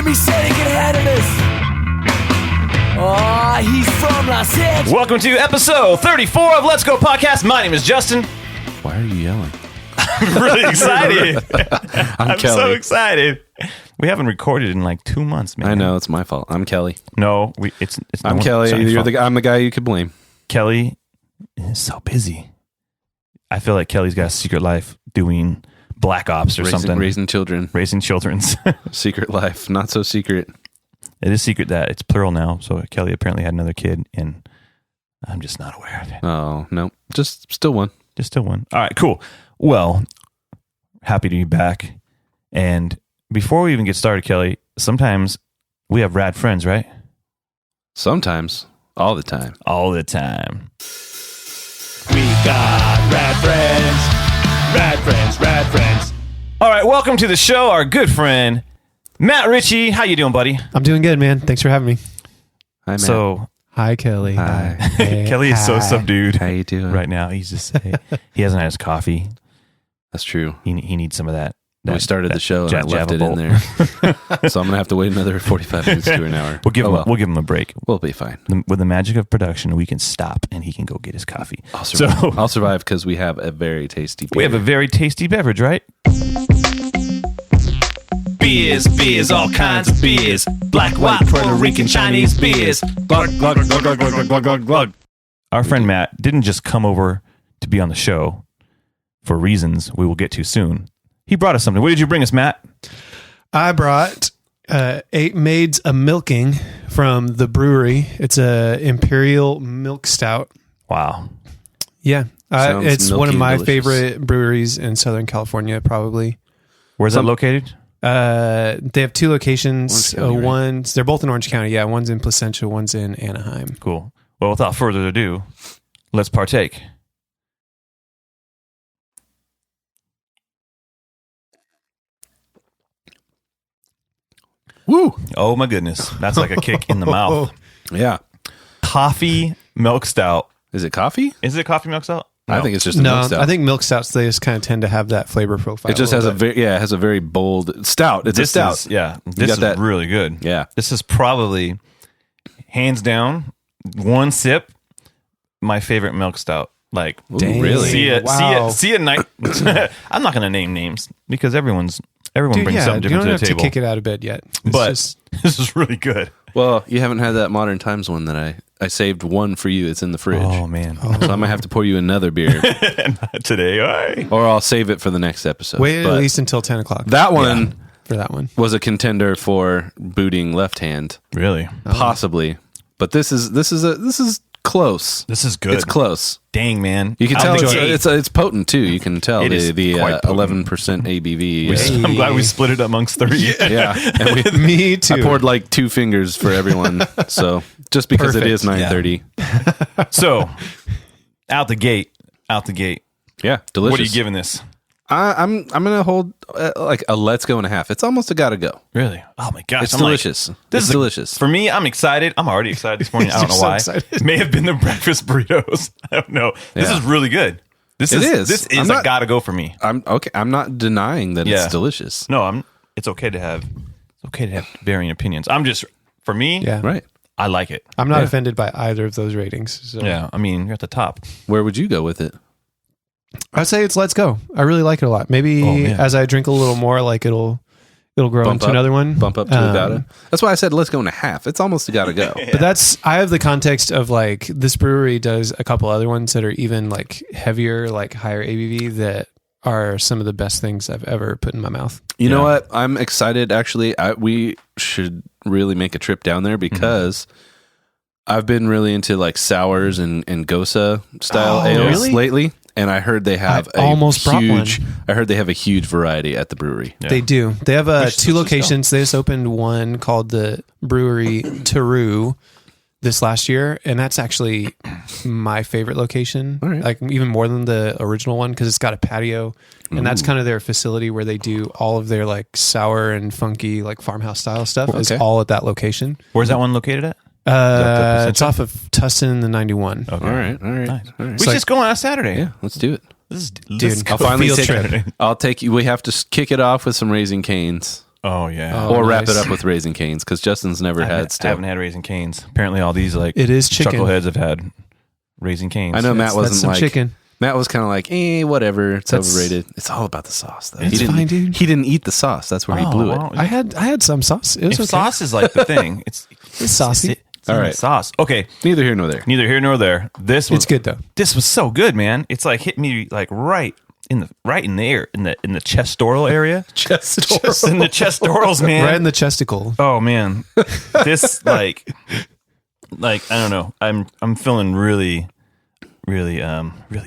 Jimmy said he could handle this. Oh, he's from Los Angeles. Welcome to episode 34 of Let's Go Podcast. My name is Justin. Why are you yelling? I'm really excited. I'm Kelly. so excited. We haven't recorded in like 2 months, man. I know, it's my fault. I'm Kelly. No, it's I'm Kelly. I'm the guy you could blame. Kelly is so busy. I feel like Kelly's got a secret life doing Black Ops or something. Raising children. Raising children's. Secret life. Not so secret. It is secret that it's plural now. So Kelly apparently had another kid, and I'm just not aware of it. Oh, no. Just still one. Just still one. All right, cool. Well, happy to be back. And before we even get started, Kelly, sometimes we have rad friends, right? Sometimes. All the time. All the time. We got rad friends. Rad friends, rad friends. All right, welcome to the show, our good friend, Matt Richey. How you doing, buddy? I'm doing good, man. Thanks for having me. Hi, Matt. So, Hi, Kelly. Hi. Hey, Kelly is so hi. subdued How you doing? right now. He's just, he hasn't had his coffee. That's true. He needs some of that. We started the show and I left it Java in there. So I'm going to have to wait another 45 minutes to an hour. We'll give him a break. We'll be fine. With the magic of production, we can stop and he can go get his coffee. I'll survive. I'll survive because we have a very tasty beer. We have a very tasty beverage, right? Beers, all kinds of beers. Black, white, Puerto Rican, Chinese beers. Glug, glug, glug, glug, glug, glug, glug, glug. Our friend Matt didn't just come over to be on the show for reasons we will get to soon. He brought us something. What did you bring us, Matt? I brought 8 Maids a milking from the Bruery. It's a Imperial Milk Stout. Wow. Yeah. Sounds It's one of milky my and delicious. favorite breweries in Southern California, probably. Where's that located? They have 2 locations. Orange County, right? They're both in Orange County. Yeah, one's in Placentia, one's in Anaheim. Cool. Well, without further ado, let's partake. Woo! Oh my goodness. That's like a kick in the mouth. Yeah. Coffee milk stout. Is it coffee? Is it coffee milk stout? I think it's just a No, milk stout. I think milk stouts, they just kind of tend to have that flavor profile. it just has it has a very bold stout. It's a stout. This is that- really good. Yeah. This is probably, hands down, one sip, my favorite milk stout. Like, Ooh, really? see it night. I'm not going to name names because everyone Dude, brings yeah, something you different don't to have the to table. kick it out of bed yet. It's But just, this is really good. Well, you haven't had that Modern Times one that I saved one for you. It's in the fridge. Oh, man. So I'm going to have to pour you another beer Today, all right. or I'll save it for the next episode. wait But at least until 10 o'clock that one for that one. was a contender for booting left hand, Really? possibly. But this is close. This is good. It's close. Dang, man. You can Out tell the gate. it's potent too. You can tell It is the quite potent. 11% ABV. I'm glad we split it amongst 3. Yeah, and Me too. I poured like 2 fingers for everyone. So just because it is Perfect. 9:30, So, out the gate. yeah, delicious. What are you giving this? I'm gonna hold like a let's go and a half. It's almost a gotta go. Really? Oh my gosh. It's I'm like, delicious. this It's is delicious. For me, I'm excited. I'm already excited this morning. I don't know You're so why. excited. It may have been the breakfast burritos. I don't know. This Yeah. is really good. This It is. is. This is I'm a not- gotta go for me. I'm okay. I'm not denying that Yeah. it's delicious. No, it's okay to have varying opinions. I'm just, for me, Yeah. Right. I like it. I'm not Yeah. offended by either of those ratings. So. Yeah. I mean, you're at the top. Where would you go with it? I'd say it's Let's Go. I really like it a lot. Maybe Oh, man. as I drink a little more, like it'll grow Bump into up. another one. Bump up to about it. That's why I said let's go and a half. It's almost a gotta go. But I have the context of like this brewery does a couple other ones that are even like heavier, like higher ABV that are some of the best things I've ever put in my mouth. You know what? I'm excited. Actually, we should really make a trip down there because I've been really into like sours and Gosa style Oh, ales really? lately, and I heard they have I almost brought huge. one. I heard they have a huge variety at the brewery. Yeah. They do. They have Which- 2 which is locations. They just opened one called the Brewery Teru this last year, and that's actually my favorite location. All right. Like even more than the original one because it's got a patio, and that's kind of their facility where they do all of their like sour and funky like farmhouse style stuff. Is Okay. all at that location. Where's that one located at? It's off of Tustin and the 91. Okay. All right. Nice. All right. We should just go on a Saturday. Yeah, let's do it. This is Dude, I'll finally field take trip. it. I'll take you. We have to kick it off with some Raising Cane's. Oh yeah. Oh, or wrap nice. it up with Raising Cane's because Justin's never I had Stout. haven't had Raising Cane's. Apparently, all these like It is chicken. chuckleheads have had Raising Cane's. I know Matt That's wasn't some like chicken. Matt was kind of like, whatever. It's That's- overrated. It's all about the sauce, though. It's he didn't, fine, dude. He didn't eat the sauce. That's where he blew it. well, I had some sauce. It was if okay. sauce is like the thing, it's saucy. It's All in the right. sauce. Okay, Neither here nor there. neither here nor there. This was It's good though. This was so good, man. It's like hit me like right in the air in the chest-oral area. Just In the chestorals, man. Right in the chesticle. Oh man, this like I don't know. I'm feeling really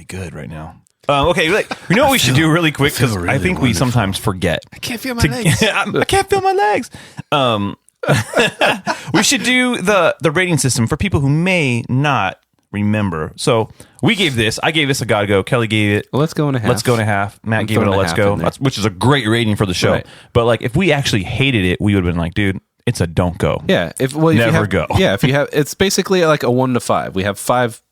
good right now. Okay, like, you know what we should do really quick because I think we sometimes forget. I can't feel my legs. I can't feel my legs. We should do the rating system for people who may not remember. So I gave this a gotta go. Kelly gave it. Let's go and a half. Let's go and a half. Matt gave it a throwing a let's half go, in there. which is a great rating for the show. Right. But like, if we actually hated it, we would have been like, dude, it's a don't go. Yeah. If you Never have- go. Yeah. If you have, it's basically like a 1 to 5. We have five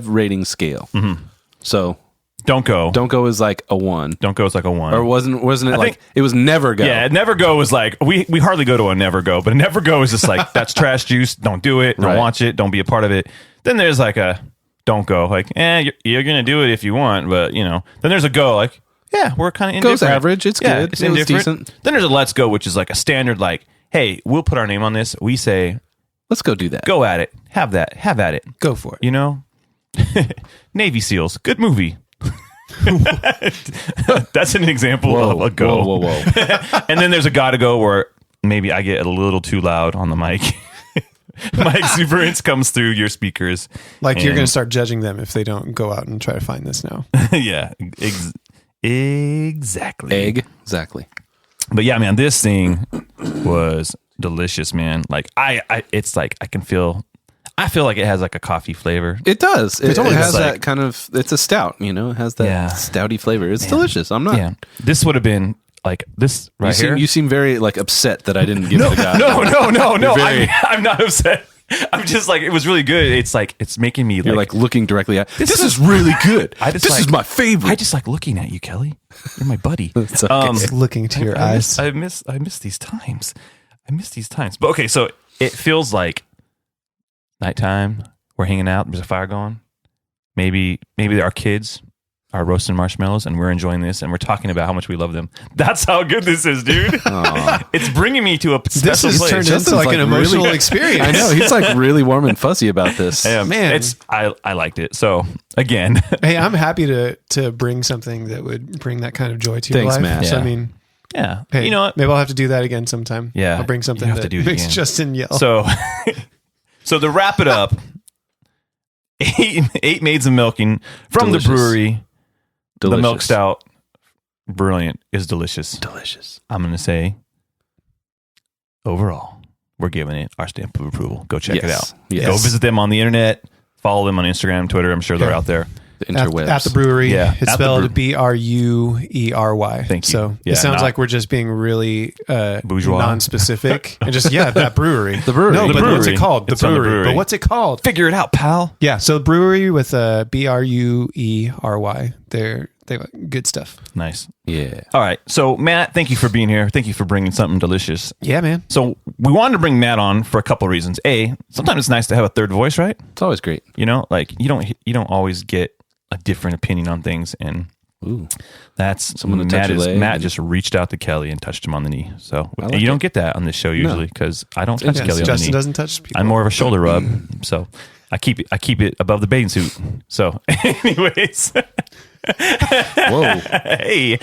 rating scale. Mm-hmm. So Don't go. don't go is like a 1. Don't go is like a 1. Or wasn't it like think- it was never go? Yeah, never go is like we hardly go to a never go, but a never go is just like that's trash juice. Don't do it. Don't Right. watch it. Don't be a part of it. Then there's like a don't go. Like you're gonna do it if you want, but you know. Then there's a go. Like yeah, we're kind of indifferent. Goes average. It's good. It's It was indifferent. decent. Then there's a let's go, which is like a standard. Like hey, we'll put our name on this. We say Let's go do that. go at it. Have at it. Go for it. You know, Navy SEAls. Good movie. That's an example of a go. Whoa. And then there's a gotta go where maybe I get a little too loud on the mic. My exuberance comes through your speakers. Like you're And- going to start judging them if they don't go out and try to find this now. Yeah, exactly. Exactly. But yeah, man, this thing was delicious, man. Like it's like I feel like it has like a coffee flavor. It does. It totally has does. that kind of. It's a stout. You know, it has that Yeah. stouty flavor. It's delicious. I'm not. Yeah, this would have been like this right here. You seem very like upset that I didn't give it a guy. No. You're very- I'm not upset. I'm just like, it was really good. It's like, it's making me You're like looking directly at. This is- is really good. This is my favorite. I just like looking at you, Kelly. You're my buddy. It's okay. It's looking to your eyes. I miss these times. But okay, so it feels like nighttime. We're hanging out. There's a fire going. Maybe our kids are roasting marshmallows, and we're enjoying this, and we're talking about how much we love them. That's how good this is, dude. It's bringing me to a This special has place. turned into Justin's like like an emotional really- experience. I know he's like really warm and fuzzy about this. Yeah, Man. I liked it. So again, Hey, I'm happy to bring something that would bring that kind of joy to your Thanks, life. Matt. So, Yeah. I mean, yeah. hey, You know what? maybe I'll have to do that again sometime. Yeah. I'll bring something You have to that do it makes again. Justin yell. So, so to wrap it up, eight maids of milking from Delicious. the brewery. Delicious. The milk stout, brilliant, is delicious. Delicious. I'm going to say, overall, we're giving it our stamp of approval. Go check it out. Yes. Go visit them on the internet. Follow them on Instagram, Twitter. I'm sure they're Yeah. out there. The interwebs. at the brewery. Yeah, It's at the spelled Bruery. Thank you. So Yeah, it sounds not- like we're just being really Bourgeois. non-specific. And just, that brewery. The brewery. No, The but what's brewery. it called? The It's on the brewery. brewery. But what's it called? Figure it out, pal. Yeah, so brewery with Bruery. They have good stuff. Nice. Yeah. All right. So, Matt, thank you for being here. Thank you for bringing something delicious. Yeah, man. So, we wanted to bring Matt on for a couple of reasons. A, sometimes it's nice to have a third voice, right? It's always great. You know, like you don't always get a different opinion on things, and Ooh. that's Someone to touch your leg Matt and- just reached out to Kelly and touched him on the knee. So I like and you don't it. get that on this show usually because I don't touch Yes, Kelly on the Justin knee. doesn't touch people. I'm more of a shoulder rub, so I keep it above the bathing suit. So, anyways, Whoa. hey,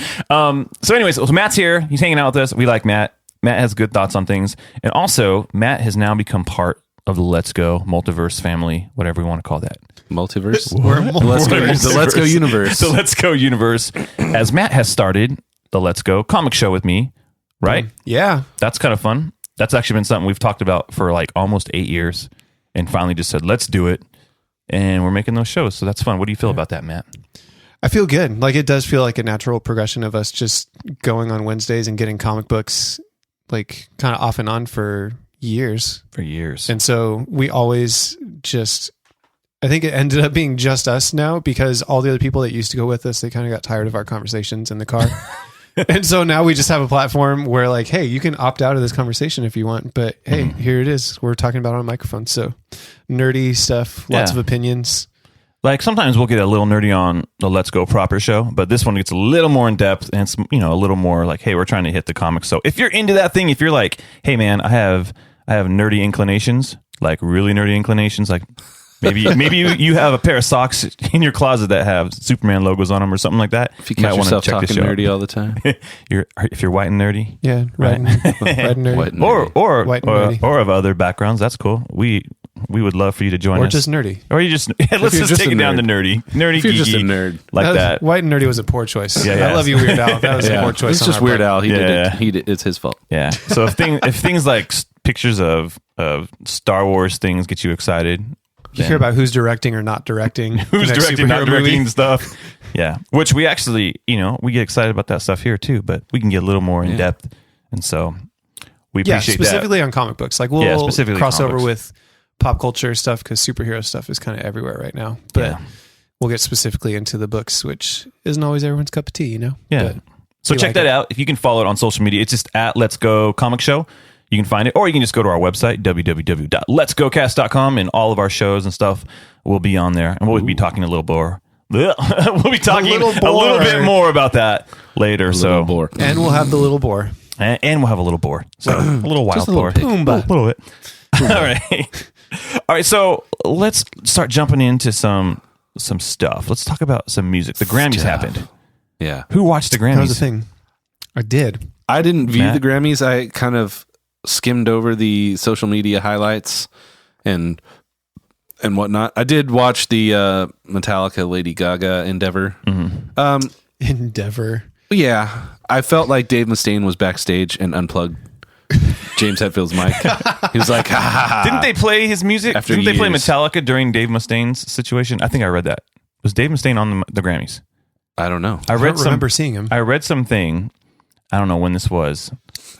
so anyways, so Matt's here. He's hanging out with us. We like Matt. Matt has good thoughts on things, and also Matt has now become part of the Let's Go multiverse family, whatever we want to call that. Multiverse. We're The Let's Go, the Let's Go universe. The Let's Go universe. As Matt has started the Let's Go comic show with me, right? Yeah. That's kind of fun. That's actually been something we've talked about for like almost 8 years, and finally just said, let's do it. And we're making those shows. So that's fun. What do you feel about that, Matt? I feel good. Like it does feel like a natural progression of us just going on Wednesdays and getting comic books like kind of off and on for years. For years. And so we always just, I think it ended up being just us now because all the other people that used to go with us, they kind of got tired of our conversations in the car. And so now we just have a platform where like, hey, you can opt out of this conversation if you want, but hey, here it is. We're talking about it on a microphone. So nerdy stuff, lots of opinions. Like sometimes we'll get a little nerdy on the Let's Go Proper show, but this one gets a little more in depth and it's, you know, a little more like, hey, we're trying to hit the comics. So if you're into that thing, if you're like, hey man, I have nerdy inclinations, like really nerdy inclinations, like maybe you have a pair of socks in your closet that have Superman logos on them or something like that. If you catch yourself talking nerdy all the time, if you're white and nerdy, yeah, right? and nerdy, White and nerdy. or of other backgrounds, that's cool. We would love for you to join us. Or just nerdy. Or you just let's just take it down to nerdy, if you're just a nerd like that. White and nerdy was a poor choice. Yeah. I love you, Weird Al. That was a poor choice. It's just Weird Al. He did Yeah. it. It's his fault. Yeah. So if things like pictures of Star Wars things get you excited, You hear about who's directing or not directing. who's the next directing, not superhero directing movie. stuff. Yeah. Which we actually, we get excited about that stuff here too, but we can get a little more in depth. And so we appreciate specifically on comic books. Like we'll specifically cross comic over books. with pop culture stuff because superhero stuff is kind of everywhere right now. But we'll get specifically into the books, which isn't always everyone's cup of tea, you know? Yeah. But So check that out. If you can follow it on social media, it's just at Let's Go Comic Show. You can find it, or you can just go to our website, www.letsgocast.com, and all of our shows and stuff will be on there. And we'll be talking a little more. We'll be talking a little bit more about that later. Little boar. And we'll have the little boar. And we'll have a little boar. So a little wild Just a little boar. Pumbaa. A little bit. All right. All right. So let's start jumping into some stuff. Let's talk about some music. The Grammys happened. Yeah. Who watched the Grammys? That was the thing. I did. I didn't view Matt? the Grammys. I kind of skimmed over the social media highlights and whatnot. I did watch the Metallica Lady Gaga Endeavor. Mm-hmm. Endeavor. Yeah, I felt like Dave Mustaine was backstage and unplugged James Hetfield's mic. He was like, ha, ha, ha. Didn't they play his music? After Didn't they play years. Metallica during Dave Mustaine's situation? I think I read that. Was Dave Mustaine on the Grammys? I don't know. I don't remember seeing him. I read something. I don't know when this was.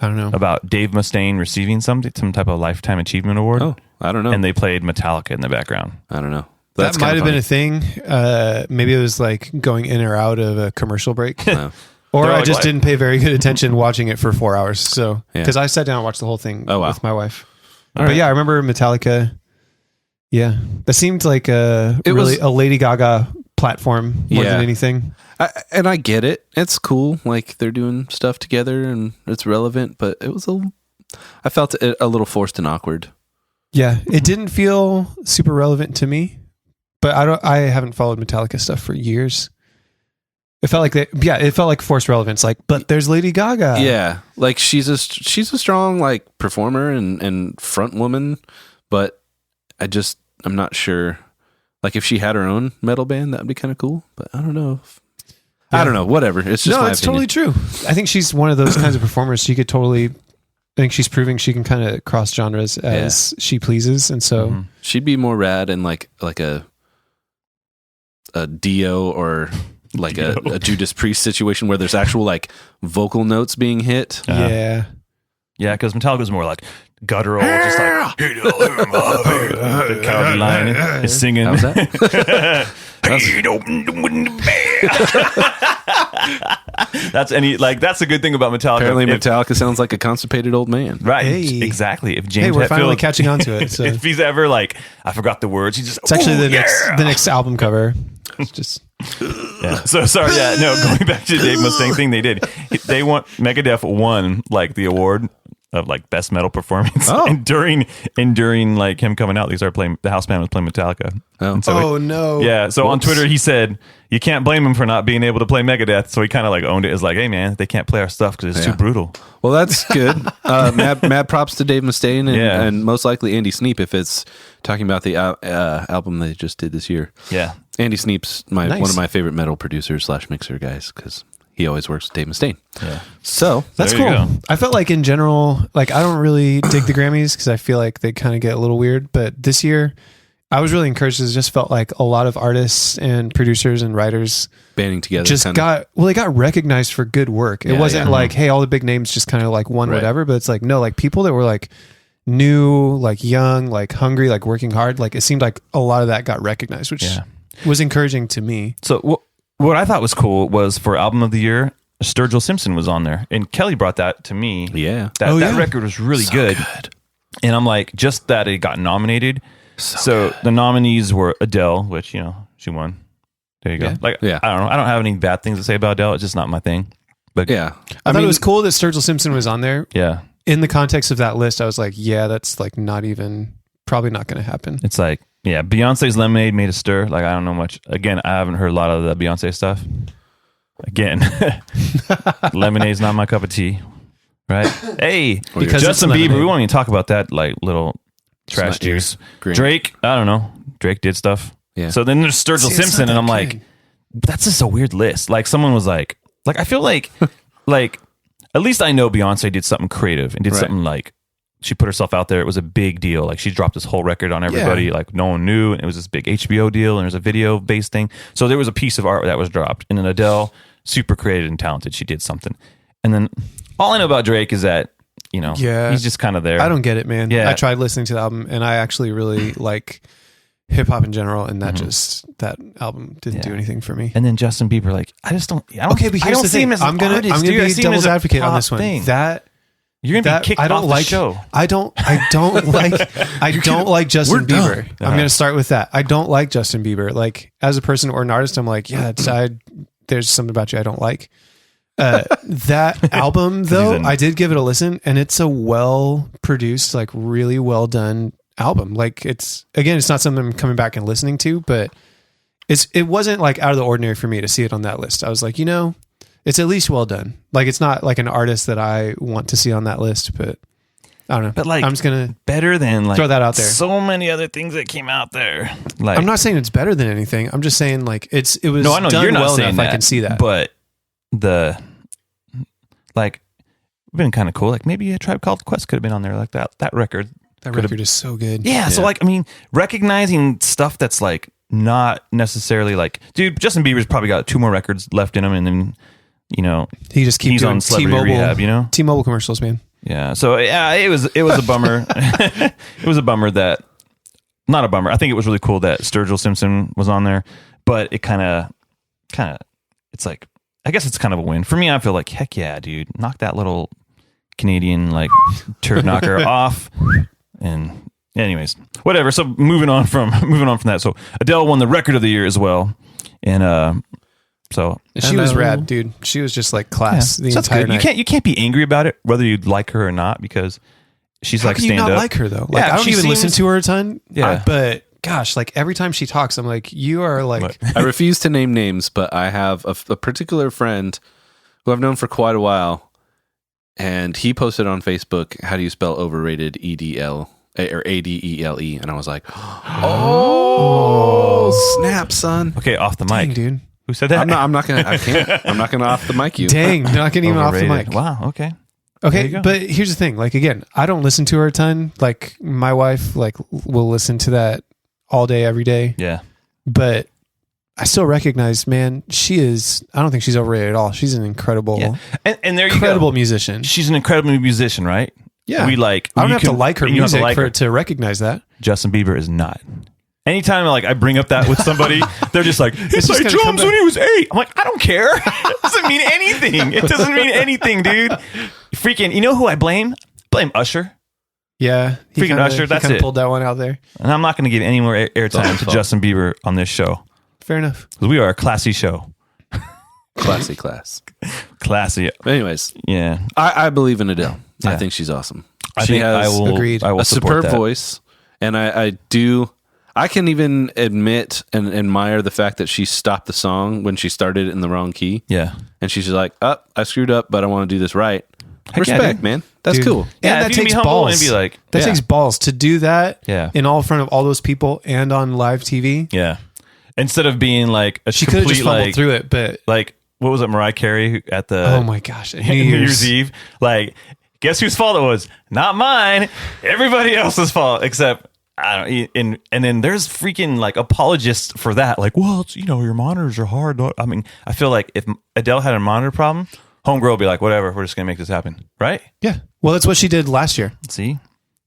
I don't know. About Dave Mustaine receiving some type of lifetime achievement award. Oh, I don't know. And they played Metallica in the background. I don't know. That might have been a thing. Maybe it was like going in or out of a commercial break. No. Or They're I like, just what? didn't pay very good attention watching it for 4 hours. So, Yeah. because I sat down and watched the whole thing Oh, wow. with my wife. All But right. yeah, I remember Metallica. Yeah. That seemed like a Lady Gaga platform more Yeah. than anything. And I get it. It's cool. Like they're doing stuff together and it's relevant, but it was I felt it a little forced and awkward. Yeah. It didn't feel super relevant to me, but I haven't followed Metallica stuff for years. It felt like it felt like forced relevance. Like, but there's Lady Gaga. Yeah, like she's a strong like performer and front woman, but I'm not sure. Like if she had her own metal band, that would be kind of cool. But I don't know. I don't know. Whatever. It's just my it's opinion. totally true. I think she's one of those kinds of performers. She could totally. I think she's proving she can kind of cross genres as she pleases, and so She'd be more rad in like a Dio or like a Judas Priest situation where there's actual like vocal notes being hit. yeah. Yeah, because Metallica's more like guttural, just like the cowardly lion is singing. How's that? That's a good thing about Metallica. Apparently, If- Metallica sounds like a constipated old man. Right, Hey. exactly. If James Hey, we're finally Hetfield- catching on to it. So if he's ever like, I forgot the words, he's just. it's actually "Ooh, the next album cover. It's just Yeah. So sorry. Yeah. No. Going back to the Dave Mustaine thing, they Megadeth won like the award of like best metal performance. Oh. And during like him coming out, they started playing. The house band was playing Metallica. Oh. And so no. yeah. So on Whoops. Twitter, he said you can't blame him for not being able to play Megadeth. So he kind of like owned it as like, hey man, they can't play our stuff because it's Yeah. too brutal. Well, that's good. Mad props to Dave Mustaine and most likely Andy Sneap if it's talking about the album they just did this year. Yeah. Andy Sneap's Nice. one of my favorite metal producers / mixer guys because he always works with Dave Mustaine. Yeah. So That's There you cool. go. I felt like in general, like I don't really dig the Grammys because I feel like they kind of get a little weird. But this year, I was really encouraged because it just felt like a lot of artists and producers and writers banding together just kinda. they got recognized for good work. It Yeah, wasn't yeah. like, hey, all the big names just kind of like won Right. whatever. But it's like, no, like people that were like new, like young, like hungry, like working hard. Like it seemed like a lot of that got recognized, which Yeah. was encouraging to me. So what I thought was cool was for album of the year, Sturgill Simpson was on there, and Kelly brought that to me. Yeah. That record was really So good. good. And I'm like, just that it got nominated. So the nominees were Adele, which, you know, she won. There you go. Yeah. Like, Yeah. I don't know. I don't have any bad things to say about Adele. It's just not my thing. But Yeah. I thought it was cool that Sturgill Simpson was on there. yeah, In the context of that list, I was like, yeah, that's like probably not going to happen. it's like, yeah, Beyonce's Lemonade made a stir. Like, I don't know much. Again, I haven't heard a lot of the Beyonce stuff. Again, Lemonade's not my cup of tea. Right? Hey, Because Justin it's Bieber, we lemonade. won't even talk about that, like, little trash not your juice. green. Drake, I don't know. Drake did stuff. Yeah. So then there's Sturgill See, it's Simpson, not and I'm that like, good. that's just a weird list. Like, someone was like I feel like, like, at least I know Beyonce did something creative and did Right. something like, she put herself out there. It was a big deal. Like, she dropped this whole record on everybody. Yeah. Like, no one knew. And it was this big HBO deal, and there's a video based thing. So there was a piece of art that was dropped. And then Adele, super creative and talented, she did something. And then all I know about Drake is that, you know, Yeah. he's just kind of there. I don't get it, man. Yeah. I tried listening to the album, and I actually really like hip hop in general, and that that album didn't do anything for me. And then Justin Bieber, like, I don't. Okay, but I here's don't the see thing. him as I'm an gonna artist, I'm dude. gonna I be see him as devil's a advocate on pop this one. thing. You're gonna be kicked I don't off like the show. I don't like Justin We're done. Bieber. I'm gonna start with that. I don't like Justin Bieber. Like, as a person or an artist, I'm like, yeah, there's something about you I don't like. That album though, I did give it a listen, and it's a well produced, like really well done album. Like, it's not something I'm coming back and listening to, but it wasn't like out of the ordinary for me to see it on that list. I was like, you know, it's at least well done. Like, it's not like an artist that I want to see on that list, but I don't know. But like, I'm just gonna better than like throw that out there. So many other things that came out there. Like, I'm not saying it's better than anything. I'm just saying like it was no, I know done you're not well saying enough. that. I can see that. But like, been kind of cool. Like, maybe a Tribe Called Quest could have been on there. Like that record. That record is so good. Yeah. So like, I mean, recognizing stuff that's like not necessarily like, dude, Justin Bieber's probably got 2 more records left in him, and then, you know, He just keeps he's doing on Celebrity T-Mobile Rehab, you know? T-Mobile commercials, man. Yeah. So yeah, it was a bummer. It was a bummer that, not a bummer. I think it was really cool that Sturgill Simpson was on there, but it kind of, it's like, I guess it's kind of a win for me. I feel like, heck yeah, dude, knock that little Canadian like turd knocker off. And anyways, whatever. So moving on from that. So Adele won the record of the year as well, and so And she was rad, dude. She was just like class the so that's entire good. night. You can't be angry about it, whether you like her or not, because she's How like can you stand not up. like her though? Like, Yeah, I don't she even listen seems- to her a ton. Yeah. But gosh, like every time she talks, I'm like, you are like, What? I refuse to name names, but I have a particular friend who I've known for quite a while, and he posted on Facebook, how do you spell overrated? EDL or ADELE, and I was like, oh, snap, son. Okay, off the dang, mic. dude. Who said that? I'm not gonna off the mic you. Dang, not getting even off the Overrated. mic. Wow. Okay. There you Okay, go. but here's the thing. Like, again, I don't listen to her a ton. Like, my wife, like, will listen to that all day, every day. Yeah. But I still recognize, man, I don't think she's overrated at all. She's an incredible, Yeah. And there you incredible go. musician. She's an incredible musician, right? Yeah. We like. I don't you have to can- like her you don't have to music like her. to recognize that. Justin Bieber is not. Anytime like I bring up that with somebody, they're just like, "It's just like gonna come drums back. when he was 8." I'm like, I don't care. It doesn't mean anything. It doesn't mean anything, dude. Freaking, you know who I blame? Blame Usher. Yeah. Freaking Usher, that's kinda it. pulled that one out there. And I'm not going to give any more airtime to fault. Justin Bieber on this show, Fair enough. because we are a classy show. Classy class. Classy. But anyways, Yeah. I believe in Adele. I Yeah. think she's awesome. I She think has Agreed. I will a support superb that. voice, and I can even admit and admire the fact that she stopped the song when she started in the wrong key, Yeah. and she's just like, I screwed up, but I want to do this right. Heck yeah, Respect, dude. man. That's Dude. cool. Yeah, And if that you can be takes humble balls. and be like, That yeah. takes balls to do that Yeah. in front of all those people and on live TV. Yeah. Instead of being like a She could have complete just fumbled like, through it, but like what was it, Mariah Carey at the oh my gosh, at New Year's Eve? Like, guess whose fault it was? Not mine. Everybody else's fault, except I don't. And then there's freaking like apologists for that. Like, well, it's, your monitors are hard. I mean, I feel like if Adele had a monitor problem, homegirl would be like, whatever, we're just gonna make this happen, right? Yeah. Well, that's what she did last year. See,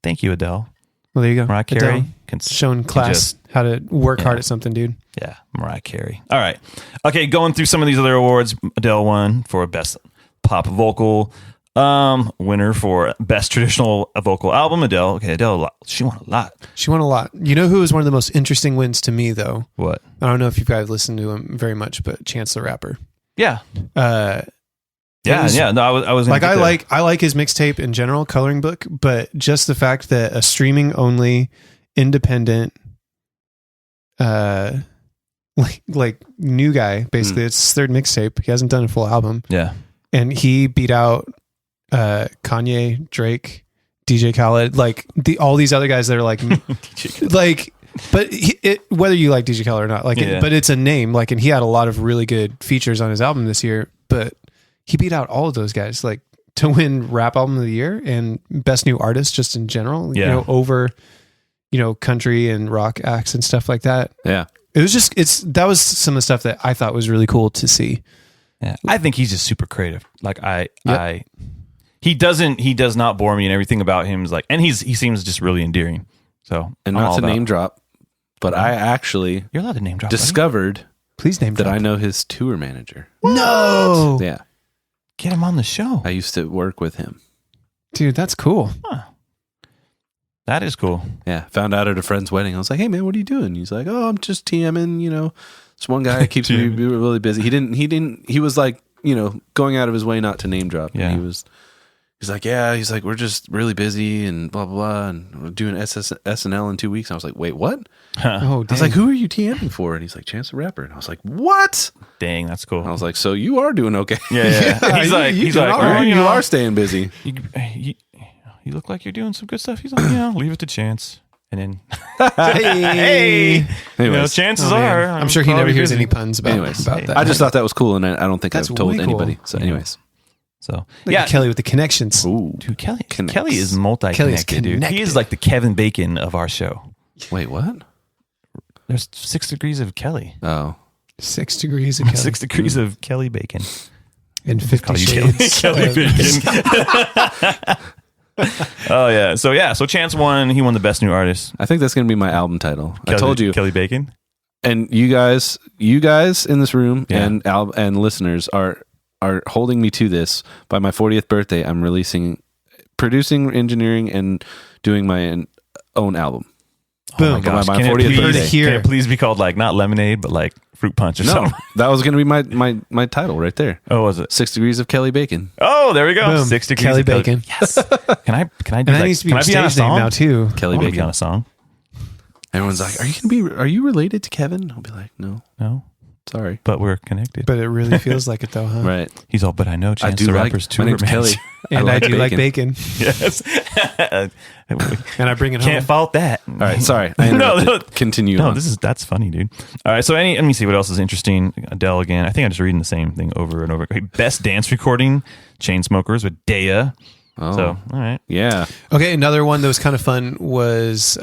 thank you, Adele. Well, there you go. Mariah Carey Adele, can showing class how to work hard at something, dude. Yeah, Mariah Carey. All right. Okay, going through some of these other awards, Adele won for Best pop vocal. Winner for best traditional vocal album, Adele. Okay, Adele, she won a lot. She won a lot. You know who was one of the most interesting wins to me, though? What? I don't know if you guys listened to him very much, but Chance the Rapper. Yeah. Yeah. No, I was like, I like his mixtape in general, Coloring Book, but just the fact that a streaming only independent, like new guy, basically, it's his third mixtape. He hasn't done a full album. Yeah. And he beat out Kanye, Drake, DJ Khaled, like all these other guys that are like, but whether you like DJ Khaled or not, like, but it's a name, like, and he had a lot of really good features on his album this year, but he beat out all of those guys, like, to win Rap Album of the Year and Best New Artist just in general, you know, over, you know, country and rock acts and stuff like that. Yeah. It was just, that was some of the stuff that I thought was really cool to see. Yeah. I think he's just super creative. Like he does not bore me, and everything about him is like, and he seems just really endearing. So, and not to name drop, but I actually you're allowed to name drop. Discovered, please name that drop. I know his tour manager. What? No, yeah, get him on the show. I used to work with him, dude. That's cool. Huh. That is cool. Yeah, found out at a friend's wedding. I was like, "Hey man, what are you doing?" He's like, "Oh, I'm just TMing. You know, this one guy keeps me really busy." He was like, you know, going out of his way not to name drop. Yeah. And he's like, yeah, he's like, we're just really busy and blah, blah, blah. And we're doing SNL in 2 weeks. And I was like, wait, what? Oh, I was like, who are you TMing for? And he's like, Chance the Rapper. And I was like, what? Dang, that's cool. And I was like, so you are doing okay. Yeah. He's like, you are staying busy. You look like you're doing some good stuff. He's like, yeah, leave it to Chance. And then, hey, you know, chances are, I'm sure he never hears any puns about that. I just thought that was cool, and I don't think I've told anybody. Cool. So, anyways, so yeah, Kelly with the connections. Ooh, dude, Kelly is multi-connected, dude. He is like the Kevin Bacon of our show. Wait, what? There's 6 degrees of Kelly. Oh, 6 degrees of Kelly. 6 degrees of Kelly Bacon. And 50 shades. Kelly Bacon. Oh yeah. So Chance won. He won the best new artist. I think that's going to be my album title. I told you, Kelly Bacon. And you guys in this room and listeners are holding me to this. By my 40th birthday, I'm producing, engineering, and doing my own album. Boom! Oh my gosh. By my 40th birthday. Can it please be called like not lemonade, but like fruit punch or something? That was going to be my title right there. Oh, was it 6 degrees of Kelly Bacon? Oh, there we go. Boom. 6 degrees Kelly of Bacon. Yes. Can I do and that needs to be your stage name now too. Kelly Bacon. Be on a song. Everyone's like, are you related to Kevin? I'll be like, no, sorry, but we're connected. But it really feels like it though, huh? Right. He's all, but I know Chance the Rapper's tour my name's manager. Kelly. And I do like bacon. Yes. And I bring it home. Can't fault that. All right, sorry. I interrupted. Continue. No, that's funny, dude. All right, so let me see what else is interesting. Adele again. I think I'm just reading the same thing over and over. Okay, best dance recording, Chainsmokers with Daya. Oh. So, all right. Yeah. Okay, another one that was kind of fun was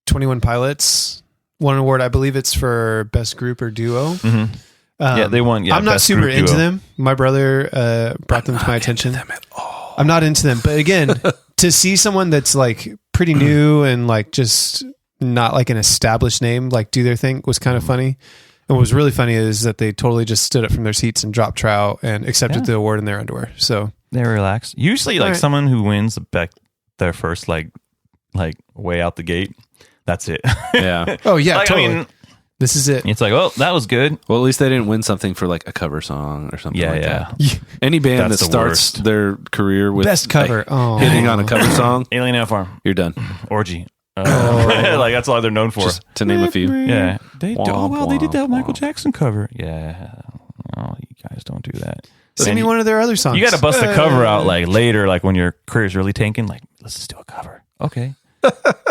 21 Pilots won an award. I believe it's for best group or duo. Mm-hmm. Yeah, they won. Yeah, I'm not super into them. My brother brought them to my attention. Them at all. I'm not into them. But again, to see someone that's like pretty new and like just not like an established name, like do their thing was kind of funny. And what was really funny is that they totally just stood up from their seats and dropped trout and accepted the award in their underwear. So they're relaxed. Usually, like someone who wins their first like way out the gate, that's it. Yeah. Oh yeah, like, totally. I mean, this is it. It's like, oh, that was good. Well, at least they didn't win something for like a cover song or something like that. Any band That's that the starts worst. their career with Best cover. hitting on a cover song, Alien Ant Farm, you're done. Orgy. Like that's all they're known for. Just to name a few. Yeah. They did that Michael womp. Jackson cover. Yeah. Oh, you guys don't do that. Sing me one of their other songs. You got to bust the cover out like later, like when your career's really tanking. Like, let's just do a cover. Okay.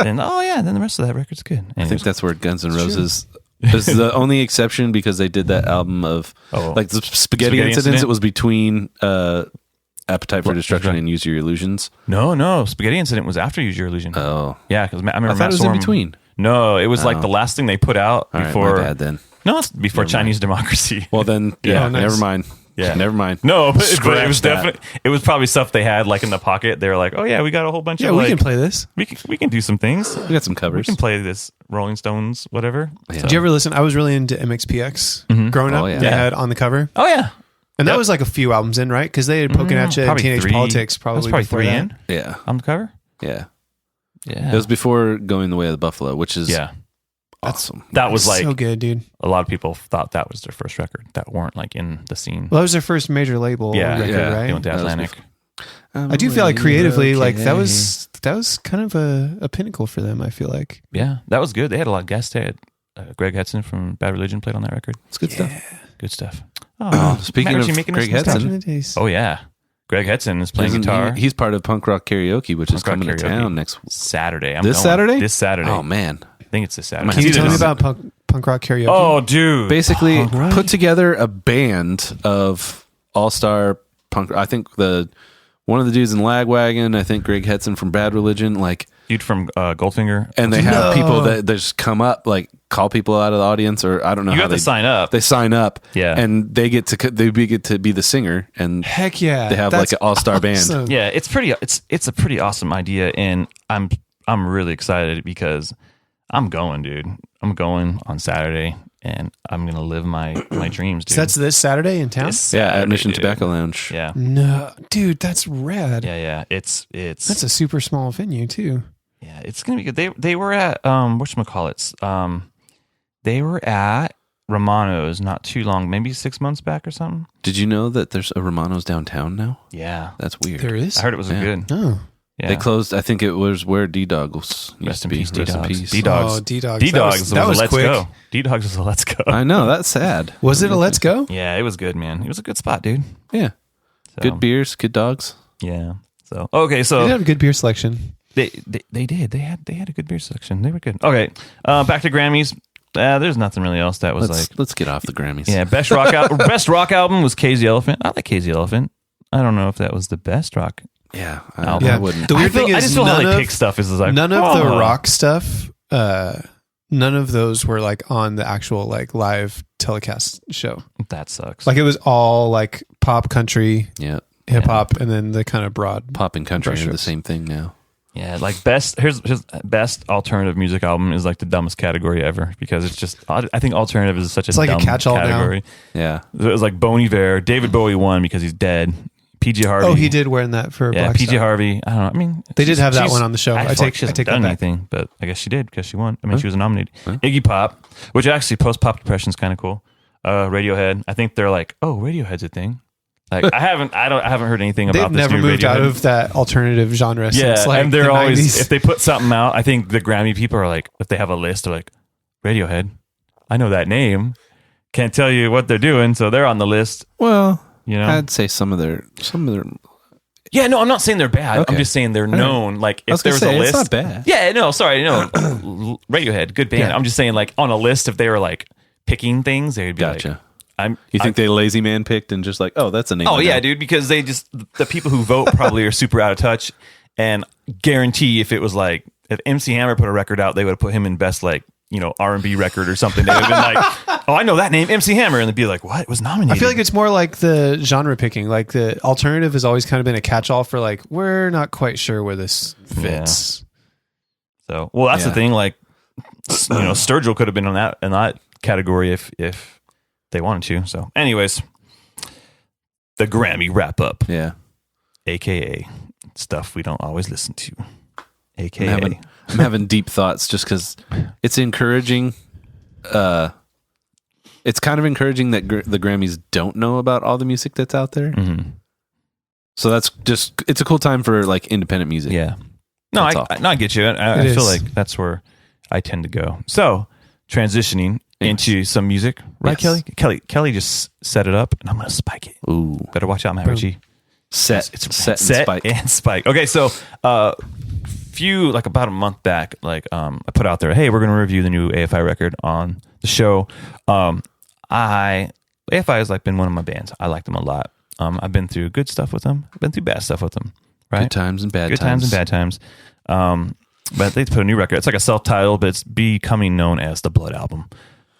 Then then the rest of that record's good. I think that's where Guns N' Roses is the only exception because they did that album of like the Spaghetti Incidents. It was between Appetite for Destruction and Use Your Illusions. No. Spaghetti Incident was after Use Your Illusion. Oh. Yeah, because I remember I thought it was in between. No, it was like the last thing they put out before. All right, my bad then. No, it's before Chinese Democracy. Well then, Yeah, nice. Never mind. Yeah, never mind. No, but it was that. definitely. It was probably stuff they had like in the pocket. They were like, "Oh yeah, we got a whole bunch of." we like, can play this. We can do some things. We got some covers. We can play this Rolling Stones, whatever. Yeah. So. Did you ever listen? I was really into MXPX growing up. Oh, yeah. They had on the cover. Oh yeah, And that was like a few albums in, right? Because they had Poking At You and probably Teenage three. Politics probably That's probably before 3 that. in Yeah. on the cover. Yeah. Yeah, It was before Going the Way of the Buffalo, which is awesome. That was like so good, dude. a lot of people thought that was their first record that weren't like in the scene. Well, that was their first major label record, right? They went to Atlantic. I do feel like creatively, like that was kind of a pinnacle for them. I feel like. Yeah, that was good. They had a lot of guests. They had Greg Hetson from Bad Religion played on that record. It's good stuff. Good stuff. Oh, Speaking Matt of Richey making Greg us nostalgic. Hetson, Oh yeah, Greg Hetson is playing guitar. He's part of Punk Rock Karaoke, which is Punk Rock coming to Karaoke. town next. Saturday. I'm This going. Saturday? This Saturday. Oh man! I think it's this Saturday. Can Can you It's tell me either- about punk rock karaoke? Oh, dude. Basically, All right. put together a band of all-star punk. I think one of the dudes in Lagwagon. I think Greg Hetson from Bad Religion. Like, Dude from Goldfinger. and they have No. people that just come up, like call people out of the audience, or I don't know. You how have to they sign up. They sign up, Yeah. and they get to be the singer, and Heck yeah! they have That's like an all-star band. awesome. Yeah, it's a pretty awesome idea, and I'm really excited because I'm going, dude. I'm going on Saturday, and I'm gonna live my dreams, dude. So that's this Saturday in town. This Yeah, at Saturday, Mission dude. Tobacco Lounge. Yeah, No, dude, that's rad. yeah. It's That's a super small venue too. yeah. It's gonna be good. They were at whatchamacallits. They were at Romano's not too long, maybe 6 months back or something. Did you know that there's a Romano's downtown now? Yeah, That's weird. There is. I heard it was Yeah. good. Oh, Yeah, They closed. I think it was where D-Dog used Rest to in be. peace, Rest in D-Dogs. peace. D-Dogs. Oh, D-Dogs. D-Dogs That was a let's quick. go. D-Dogs was a let's go. I know, that's sad. Was it a Let's Go? Yeah, it was good, man. It was a good spot, dude. Yeah. So, Good beers, good dogs. Yeah. So okay, so They did have a good beer selection. They did. They had a good beer selection. They were good. Okay, back to Grammys. There's nothing really else that was Let's get off the Grammys. yeah. Best rock album was Crazy Elephant. I like Crazy Elephant. I don't know if that was the best rock. Yeah. Album. I Yeah. wouldn't. The weird thing I is just feel how none they of- pick stuff is like None of the oh. rock stuff, none of those were like on the actual like live telecast show. That sucks. Like it was all like pop, country, Yeah. hip hop, and then the kind of broad. Pop and country are the Brush-ups. same thing now. yeah, like here's best alternative music album is like the dumbest category ever because it's just I think alternative is such a It's like a dumb catch-all now. category. Yeah. It was like Bon Iver, David Bowie won because he's dead. PG Harvey. Oh, he did wearing that for Yeah, Black PG Star. Harvey. I don't know. I mean, They did have that she's- one on the show. I feel take- like she I hasn't take that done back. anything, but I guess she did because she won. I mean, she was nominated. Iggy Pop, which actually post pop depression is kind of cool. Radiohead. I think they're like, oh, Radiohead's a thing. Like I haven't heard anything They've about this never new moved Radiohead. out of that alternative genre Yeah, since like and they're the always 90s. if they put something out. I think the Grammy people are like, if they have a list, they're like, Radiohead. I know that name. Can't tell you what they're doing, so they're on the list. Well, You know. I'd say some of their Yeah, no, I'm not saying they're bad. Okay. I'm just saying they're known. Like I was if there gonna was say, a list, it's not bad. Yeah, no, sorry, no. Radiohead, good band. Yeah. I'm just saying, like on a list, if they were like picking things, they'd be Gotcha. like, "I'm." You think they lazy man picked and just like, oh, that's a name. Oh I yeah, know. dude. Because they just the people who vote probably are super out of touch, and guarantee if it was like if MC Hammer put a record out, they would have put him in best like R&B record or something. They would have been like, oh, I know that name, MC Hammer, and they'd be like, what? It was nominated. I feel like it's more like the genre picking. Like the alternative has always kind of been a catch-all for like we're not quite sure where this fits. So. Well, that's the Yeah. thing. Like, Sturgill could have been in that category if they wanted to. So, anyways, the Grammy wrap up, Yeah. aka stuff we don't always listen to, aka. I'm having deep thoughts just because it's encouraging. It's kind of encouraging that the Grammys don't know about all the music that's out there. Mhm. So that's just, it's a cool time for like independent music. Yeah. No, That's all. I get you. I It feel is. like that's where I tend to go. So, transitioning into some music, right, Yes. Kelly? Kelly just set it up, and I'm going to spike it. Ooh. Better watch out, Matt Boom. Richey. Set Set and spike. and spike. Okay, so about a month back, I put out there, hey, we're going to review the new AFI record on the show. AFI has been one of my bands. I like them a lot. I've been through good stuff with them. I've been through bad stuff with them. Right? Good times and bad Good times. times and bad times. But they put a new record. It's like a self-titled, but it's becoming known as the Blood Album.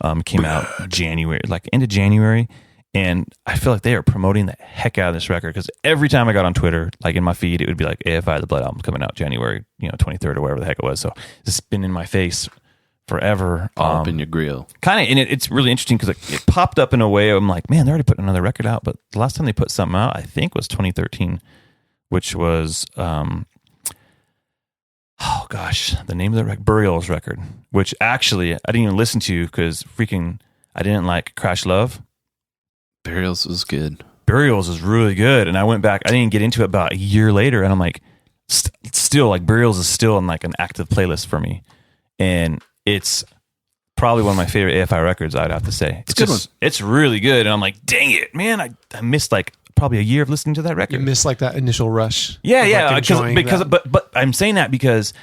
It came out January, end of January. And I feel like they are promoting the heck out of this record because every time I got on Twitter, in my feed, it would be like AFI, the Blood Album coming out January, 23rd or whatever the heck it was. So it's been in my face forever. All up in your grill. Kind of, and it's really interesting because it popped up in a way. I'm like, man, they're already putting another record out. But the last time they put something out, I think was 2013, which was, oh gosh, the name of the record, Burial's record, which actually I didn't even listen to because I didn't like Crash Love. Burials was good. Burials is really good. And I went back, I didn't get into it about a year later. And I'm like, still like Burials is still in like an active playlist for me. And it's probably one of my favorite AFI records, I'd have to say. It's a good one. It's really good. And I'm like, dang it, man. I missed like probably a year of listening to that record. You missed like that initial rush. Yeah. But I'm saying that because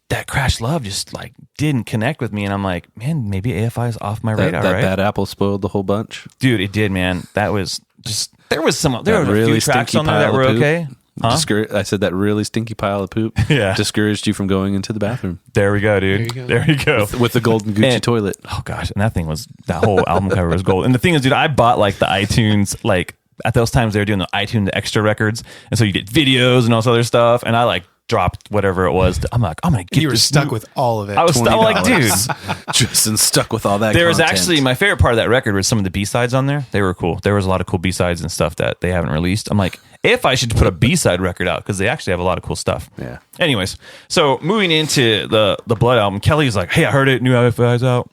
that Crash Love just like didn't connect with me. And I'm like, man, maybe AFI is off my radar, that right? Bad Apple spoiled the whole bunch. Dude, it did, man. That was just, there were a really few tracks on there that stinky were pile of okay. Huh? I said that really stinky pile of poop discouraged you from going into the bathroom. There we go, dude. There you go. With the golden Gucci toilet. Oh gosh, and that whole album cover was gold. And the thing is, dude, I bought like the iTunes, like at those times they were doing the iTunes extra records, and so you get videos and all this other stuff, and I like dropped whatever it was. I'm like, I'm gonna get. You were stuck with all of it. I'm like, dude, Justin stuck with all that. There was content. actually my favorite part of that record was some of the B-sides on there. They were cool. There was a lot of cool B-sides and stuff that they haven't released. I'm like, if I should put a B-side record out because they actually have a lot of cool stuff. Yeah. Anyways, so moving into the Blood album, Kelly's like, hey, I heard it, new AFI's out.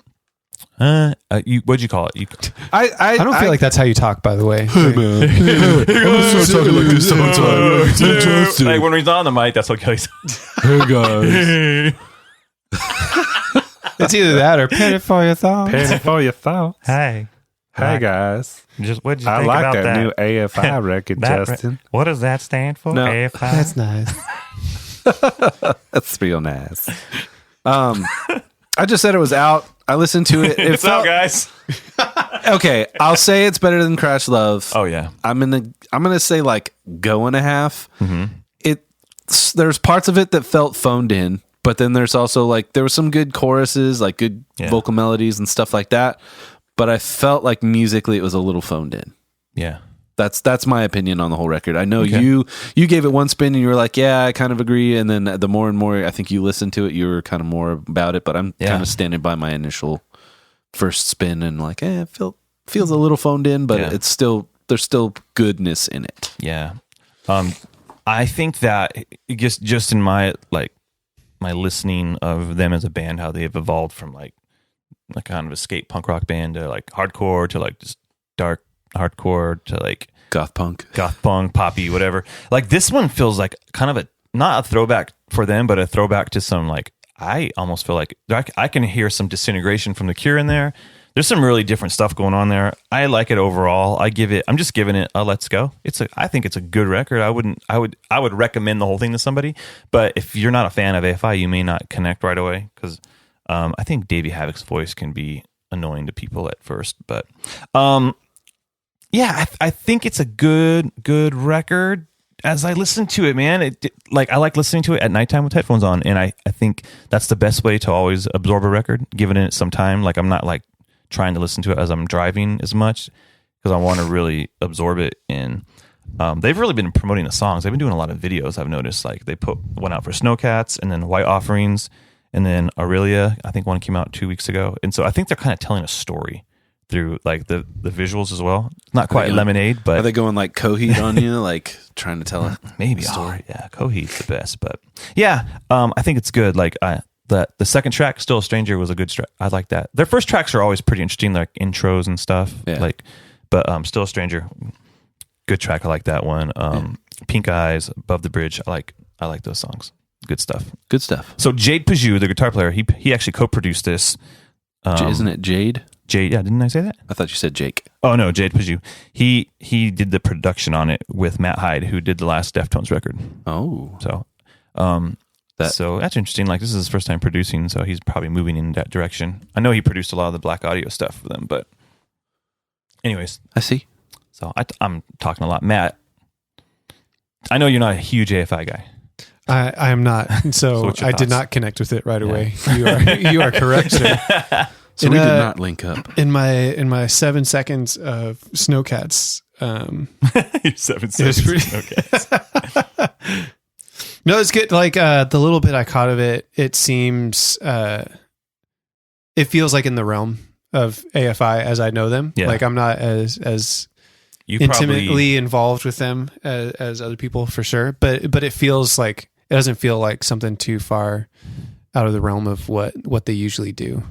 What'd you call it? I don't feel like that's how you talk, by the way. Hey man, I'm gonna start talking like this sometime. Like when he's on the mic, that's what Kelly's. Hey guys, It's either that or pay it for your thoughts. Penny for your thoughts. Hey guys. Just what'd you I think like about that new AFI record, Justin. What does that stand for? No. AFI. That's nice. that's real nice. I just said it was out. I listened to it. It's out, guys. Okay, I'll say it's better than Crash Love. Oh yeah. I'm gonna say like go and a half. Mm-hmm. There's parts of it that felt phoned in, but then there's also like there were some good choruses, like good vocal melodies and stuff like that. But I felt like musically it was a little phoned in. Yeah. That's my opinion on the whole record. I know you gave it one spin and you were like, yeah, I kind of agree. And then the more and more I think you listened to it, you were kind of more about it. But I'm kind of standing by my initial first spin and like, it feels a little phoned in, but it's still there's still goodness in it. Yeah. I think that just in my my listening of them as a band, how they've evolved from like a kind of a skate punk rock band to like hardcore to like just dark hardcore to like goth punk, poppy, whatever. Like this one feels like kind of not a throwback for them, but a throwback to some like, I almost feel like I can hear some Disintegration from The Cure in there. There's some really different stuff going on there. I like it overall. I'm just giving it a let's go. I think it's a good record. I would recommend the whole thing to somebody, but if you're not a fan of AFI, you may not connect right away because I think Davey Havok's voice can be annoying to people at first, but yeah, I think it's a good record. As I listen to it, man, I like listening to it at nighttime with headphones on, and I think that's the best way to always absorb a record, giving it some time. Like I'm not like trying to listen to it as I'm driving as much because I want to really absorb it. And they've really been promoting the songs. They've been doing a lot of videos. I've noticed like they put one out for Snowcats and then White Offerings and then Aurelia. I think one came out 2 weeks ago, and so I think they're kind of telling a story through like the visuals as well. Not quite Lemonade, but are they going like Coheed on you, like trying to tell maybe a story? Yeah, Coheed's the best, but yeah, I think it's good. Like the second track, Still a Stranger, was a good track. I like that. Their first tracks are always pretty interesting, like intros and stuff. Yeah. Like, but Still a Stranger, good track. I like that one. Pink Eyes, Above the Bridge. I like those songs. Good stuff. Good stuff. So Jade Pajou, the guitar player, he actually co-produced this. Isn't it Jade? Jade, yeah, didn't I say that? I thought you said Jake. Oh no, Jade Pajou. He did the production on it with Matt Hyde, who did the last Deftones record. Oh, so so that's interesting. Like this is his first time producing, so he's probably moving in that direction. I know he produced a lot of the Black Audio stuff for them, but anyways, I see. So I'm talking a lot, Matt. I know you're not a huge AFI guy. I am not, so I did not connect with it right away. You are correct, sir. So we did not link up. In my 7 seconds of Snowcats. 7 seconds of Snowcats. No, it's good. Like the little bit I caught of it, it seems it feels like in the realm of AFI as I know them. Yeah. Like I'm not as You intimately probably, involved with them as other people for sure. But it feels like it doesn't feel like something too far out of the realm of what they usually do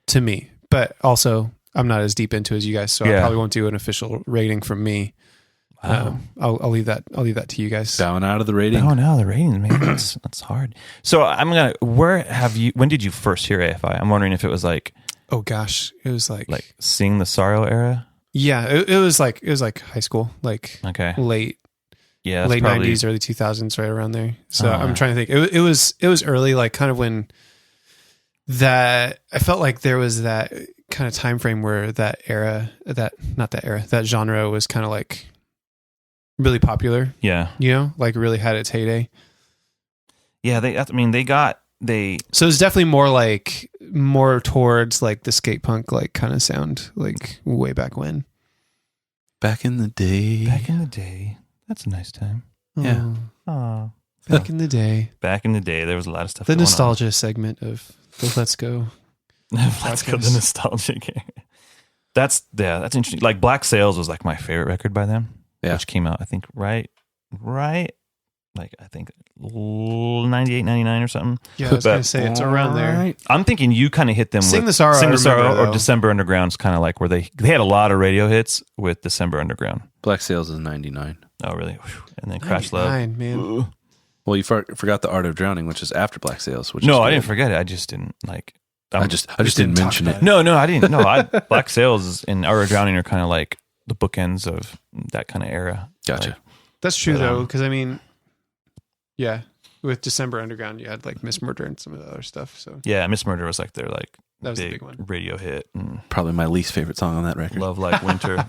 to me. But also I'm not as deep into as you guys, so I Yeah. probably won't do an official rating from me. wow. I'll leave that to you guys. Down out of the rating. Oh no, the ratings, man. That's hard. So when did you first hear AFI? I'm wondering if it was like Oh gosh, it was like Sing the Sorrow era. yeah, it was like high school, like Okay. late Yeah. That's probably, 90s, early 2000s, right around there. So Oh, I'm yeah. trying to think. It was early, like kind of when that I felt like there was that kind of time frame where that genre was kind of like really popular. Yeah. You know, like really had its heyday. Yeah. So it's definitely more towards like the skate punk like kind of sound, like way back when. Back in the day. Back in the day. That's a nice time. Yeah. Oh, Oh. back in the day. Back in the day, there was a lot of stuff. The going on. nostalgia segment of the Let's Go. Let's go the nostalgic. That's interesting. Like Black Sails was like my favorite record by them. Yeah. Which came out, I think, right. Like I think 98, 99 or something. Yeah, I was going to say it's around there. I'm thinking you kind of hit them Sing with the Sorrow, I Sing the remember, Sorrow or though. December Underground's kind of like where they had a lot of radio hits with December Underground. Black Sails is 99. Oh, really? Whew. And then Crash Love. 99, man. Well, you forgot The Art of Drowning, which is after Black Sails. Which No, is I good. didn't forget it. I just didn't like. I just didn't mention it. No, I didn't. No, Black Sails and Art of Drowning are kind of like the bookends of that kind of era. Gotcha. Like, That's true, But, though, because I mean, yeah, with December Underground, you had like Miss Murder and some of the other stuff. So yeah, Miss Murder was like their like that was the big one. radio hit. And Probably my least favorite song on that record. Love Like Winter.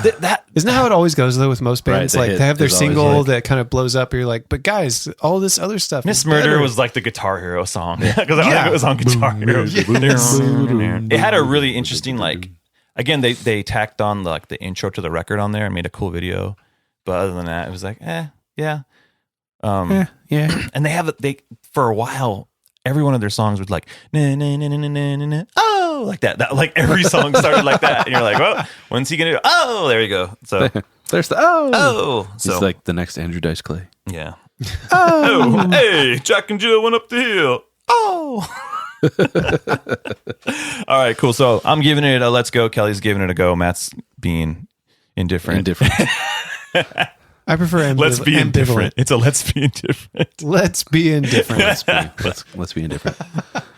Isn't that how it always goes though with most bands? Right, the like hit they have their is always single like- that kind of blows up. You're like, but guys, all this other stuff. Miss is Murder better. was like the Guitar Hero song because I Yeah. think it was on Guitar Hero. Yes. It had a really interesting like. Again, they tacked on like the intro to the record on there and made a cool video, but other than that, it was like, yeah. Yeah. And they for a while, every one of their songs was like na na na na na na na na, oh, like that. That like every song started like that, and you're like, well, when's he gonna do? Oh, there you go. So There's the so It's like the next Andrew Dice Clay. yeah. Oh, hey, Jack and Jill went up the hill. Oh. All right, cool. So I'm giving it a let's go. Kelly's giving it a go. Matt's being indifferent. Indifferent. I prefer Let's be ambivalent. indifferent. It's a let's be indifferent. Let's be indifferent. let's be indifferent.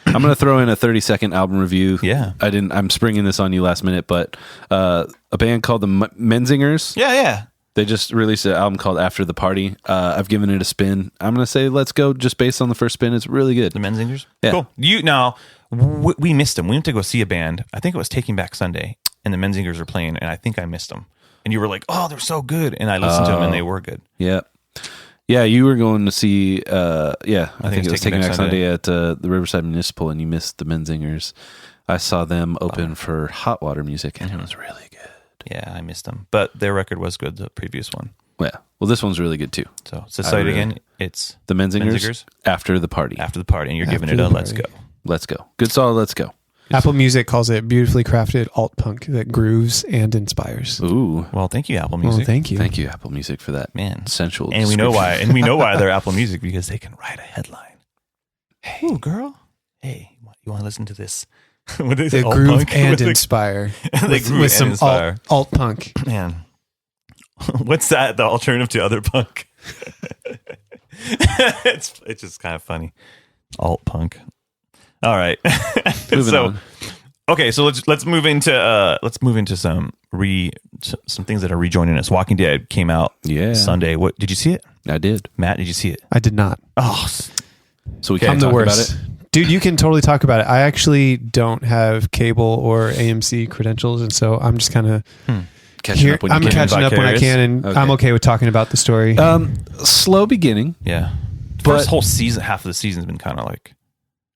I'm gonna throw in a 30-second album review. Yeah. I'm springing this on you last minute, but a band called the Menzingers. Yeah. They just released an album called After the Party. I've given it a spin. I'm gonna say let's go just based on the first spin. It's really good. The Menzingers? Yeah. Cool. We missed them. We went to go see a band. I think it was Taking Back Sunday, and the Menzingers were playing, and I think I missed them. And you were like, oh, they're so good. And I listened to them, and they were good. Yeah. Yeah, you were going to see, I think it was Taking Back Sunday at the Riverside Municipal, and you missed the Menzingers. I saw them open for Hot Water Music, and it was really good. Yeah, I missed them. But their record was good, the previous one. Yeah. Well, this one's really good, too. So say it again. It's The Menzingers, Menzingers? After the Party. After the Party, and you're giving After it a the let's Party. go. Let's go. Good solid, let's go. Apple Music calls it beautifully crafted alt punk that grooves and inspires. Ooh. Well, thank you, Apple Music. Well, thank you. Thank you, Apple Music, for that Man. sensual And we know why. description. And we know why they're Apple Music, because they can write a headline. Hey, ooh, girl. Hey, you want to listen to this? With this They alt groove punk? and With the- inspire They with, groove with and some inspire. alt punk. Man, what's that? The alternative to other punk? it's just kind of funny. Alt punk. All right. Moving on. Okay, so let's move into some things that are rejoining us. Walking Dead came out Sunday. What did you see it? I did. Matt, did you see it? I did not. Oh, So we Okay, can't I'm the talk about worst. it. Dude, you can totally talk about it. I actually don't have cable or AMC credentials, and so I'm just kind of Catching up when you I'm can. catching up when I Vicarious? can, and Okay. I'm okay with talking about the story. Slow beginning. yeah. But- First whole season, half of the season's been kind of like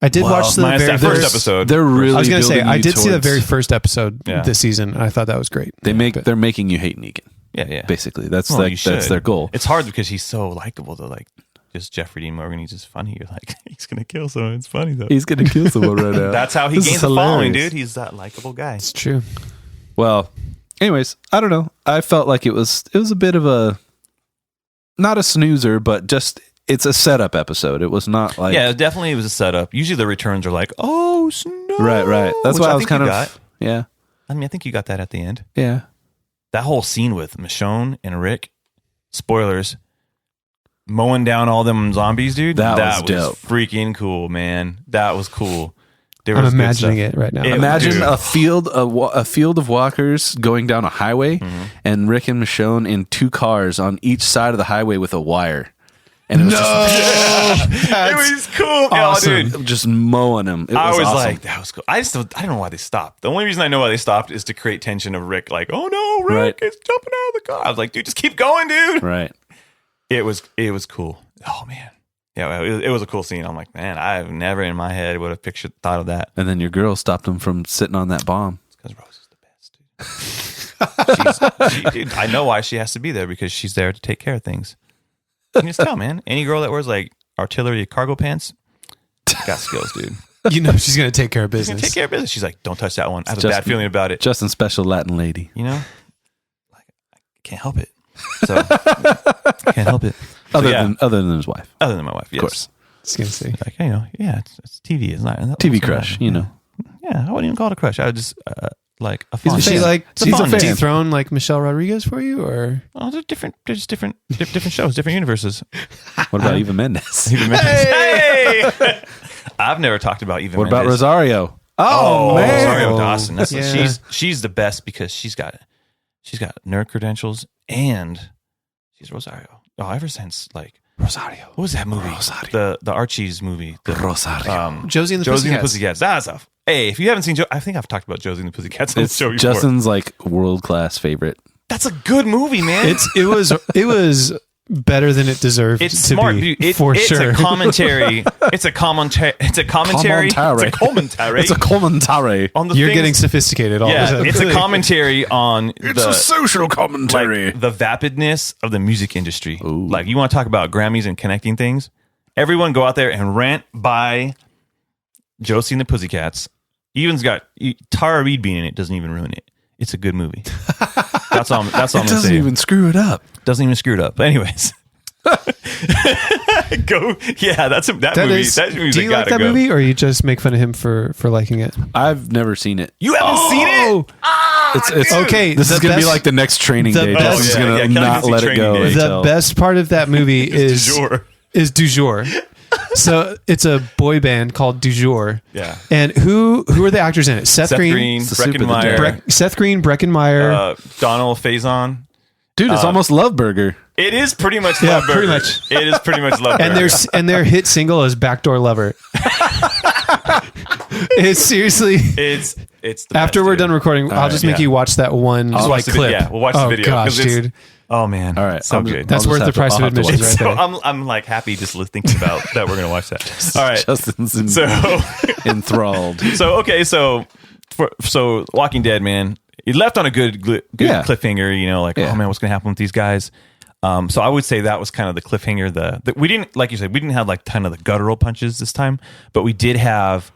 I did watch the minus very that first first episode. They're really. I was going to say building I you did see the towards- very first episode Yeah. this season, and I thought that was great. They're making you hate Negan. Yeah. Basically, that's Well, you that's should. their goal. It's hard because he's so likable though. Like just Jeffrey Dean Morgan. He's just funny. You're like, he's gonna kill someone. It's funny though. He's gonna kill someone right now. That's how he This gains is the following, hilarious. dude. He's that likable guy. It's true. Well, anyways, I don't know. I felt like it was a bit of a, not a snoozer, but just it's a setup episode. It was not like Yeah, definitely it was a setup. Usually the returns are like, oh, snow. right. That's Which why I was think kind you of got. yeah. I mean, I think you got that at the end. Yeah. That whole scene with Michonne and Rick, spoilers, mowing down all them zombies, dude. That was was dope. freaking cool, man. That was cool. There I'm was good imagining stuff. it right now. Imagine Dude. a field of walkers going down a highway, and Rick and Michonne in two cars on each side of the highway with a wire, and it was It was cool. awesome. Oh, dude. just mowing them. It was I was awesome. like, that was cool. I don't know why they stopped. The only reason I know why they stopped is to create tension of Rick, like, oh no, Rick Right. is jumping out of the car. I was like, dude, just keep going, dude. right. It was cool. Oh man. Yeah, it was a cool scene. I'm like, man, I've never in my head would have thought of that. And then your girl stopped him from sitting on that bomb. It's because Rose is the best, dude. Dude, I know why she has to be there, because she's there to take care of things. You can just tell, man. Any girl that wears like artillery cargo pants got skills, dude. You know she's going to take care of She's gonna business. take care of business. She's like, don't touch that one. I have a Just- bad feeling about it. Justin's special Latin lady. You know, like I can't help it. So can't help it. So, Other yeah, than his wife, other than my wife, yes. of course. I was going to say. Like, you know, yeah, it's TV. It's not TV it's not- crush, you know. Yeah, I wouldn't even call it a crush. I would just like a He's a fond Is she fan. fan. like It's a She's a fond fan. fan. dethrone like Michelle Rodriguez for you, or Oh, they're different. They're just different shows, different universes. What about Eva Mendes? Hey! I've never talked about Eva What about Mendes. Rosario? Oh, man. Rosario Dawson. That's Yeah. she's the best because she's got nerd credentials and she's Rosario. Oh, ever since like Rosario. what was that movie? Rosario. The Archie's movie. The, Rosario. Josie and the Josie and the Pussycats. Pussycats. That's a Hey, if you haven't seen I think I've talked about Josie and the Pussycats on the It's show before. Justin's like world class favorite. That's a good movie, man. It was better than it deserved It's to smart, be, dude. for it's sure. a commentary. It's a commentary. It's a commentary. It's a commentary. It's a commentary. on the You're things- getting sophisticated all of a yeah. sudden. It's a commentary on the social commentary. like the vapidness of the music industry. Like you want to talk about Grammys and connecting things. Everyone go out there and rant by Josie and the Pussycats. Even's got Tara Reid being in it doesn't even ruin it. It's a good movie. That's all. That's all I'm It gonna doesn't say. even screw it up. Doesn't even screw it up. But anyways, go. Yeah, that movie. That movie's do you like gotta that go. movie, or you just make fun of him for liking it? I've never seen it. You haven't seen it? It's Okay, This the is gonna be best- like the next training the day. best- Justin's Oh, yeah, gonna yeah, Kelly not can see let it Training go. Day. until- The best part of that movie is Du jour. Du jour. So it's a boy band called Du jour. Yeah. And who are the actors in it? Seth Green, It's the soup of the Breckenmeyer, Seth Green, Breckenmeyer. Donald Faison. Dude, it's almost Love Burger. It is pretty much Yeah, Love Burger. pretty much. It is pretty much Love and Burger. their hit single is Backdoor Lover. It's seriously. It's the After best, we're dude. done recording, I'll just make yeah. you watch that one Just like watch the clip. video. Yeah, we'll watch the oh, video, gosh, 'cause it's- dude. Oh man. All right, So I'll good. That's I'll worth just the have price to- of I'll have to admission watch right it. there. I'm like happy just thinking about that we're gonna watch that. All right. Justin's So enthralled. so Walking Dead, man. It left on a good Yeah. cliffhanger. You know, like Yeah. oh man, what's gonna happen with these guys? So I would say that was kind of the cliffhanger. The we didn't, like you said, we didn't have like ton of the guttural punches this time, but we did have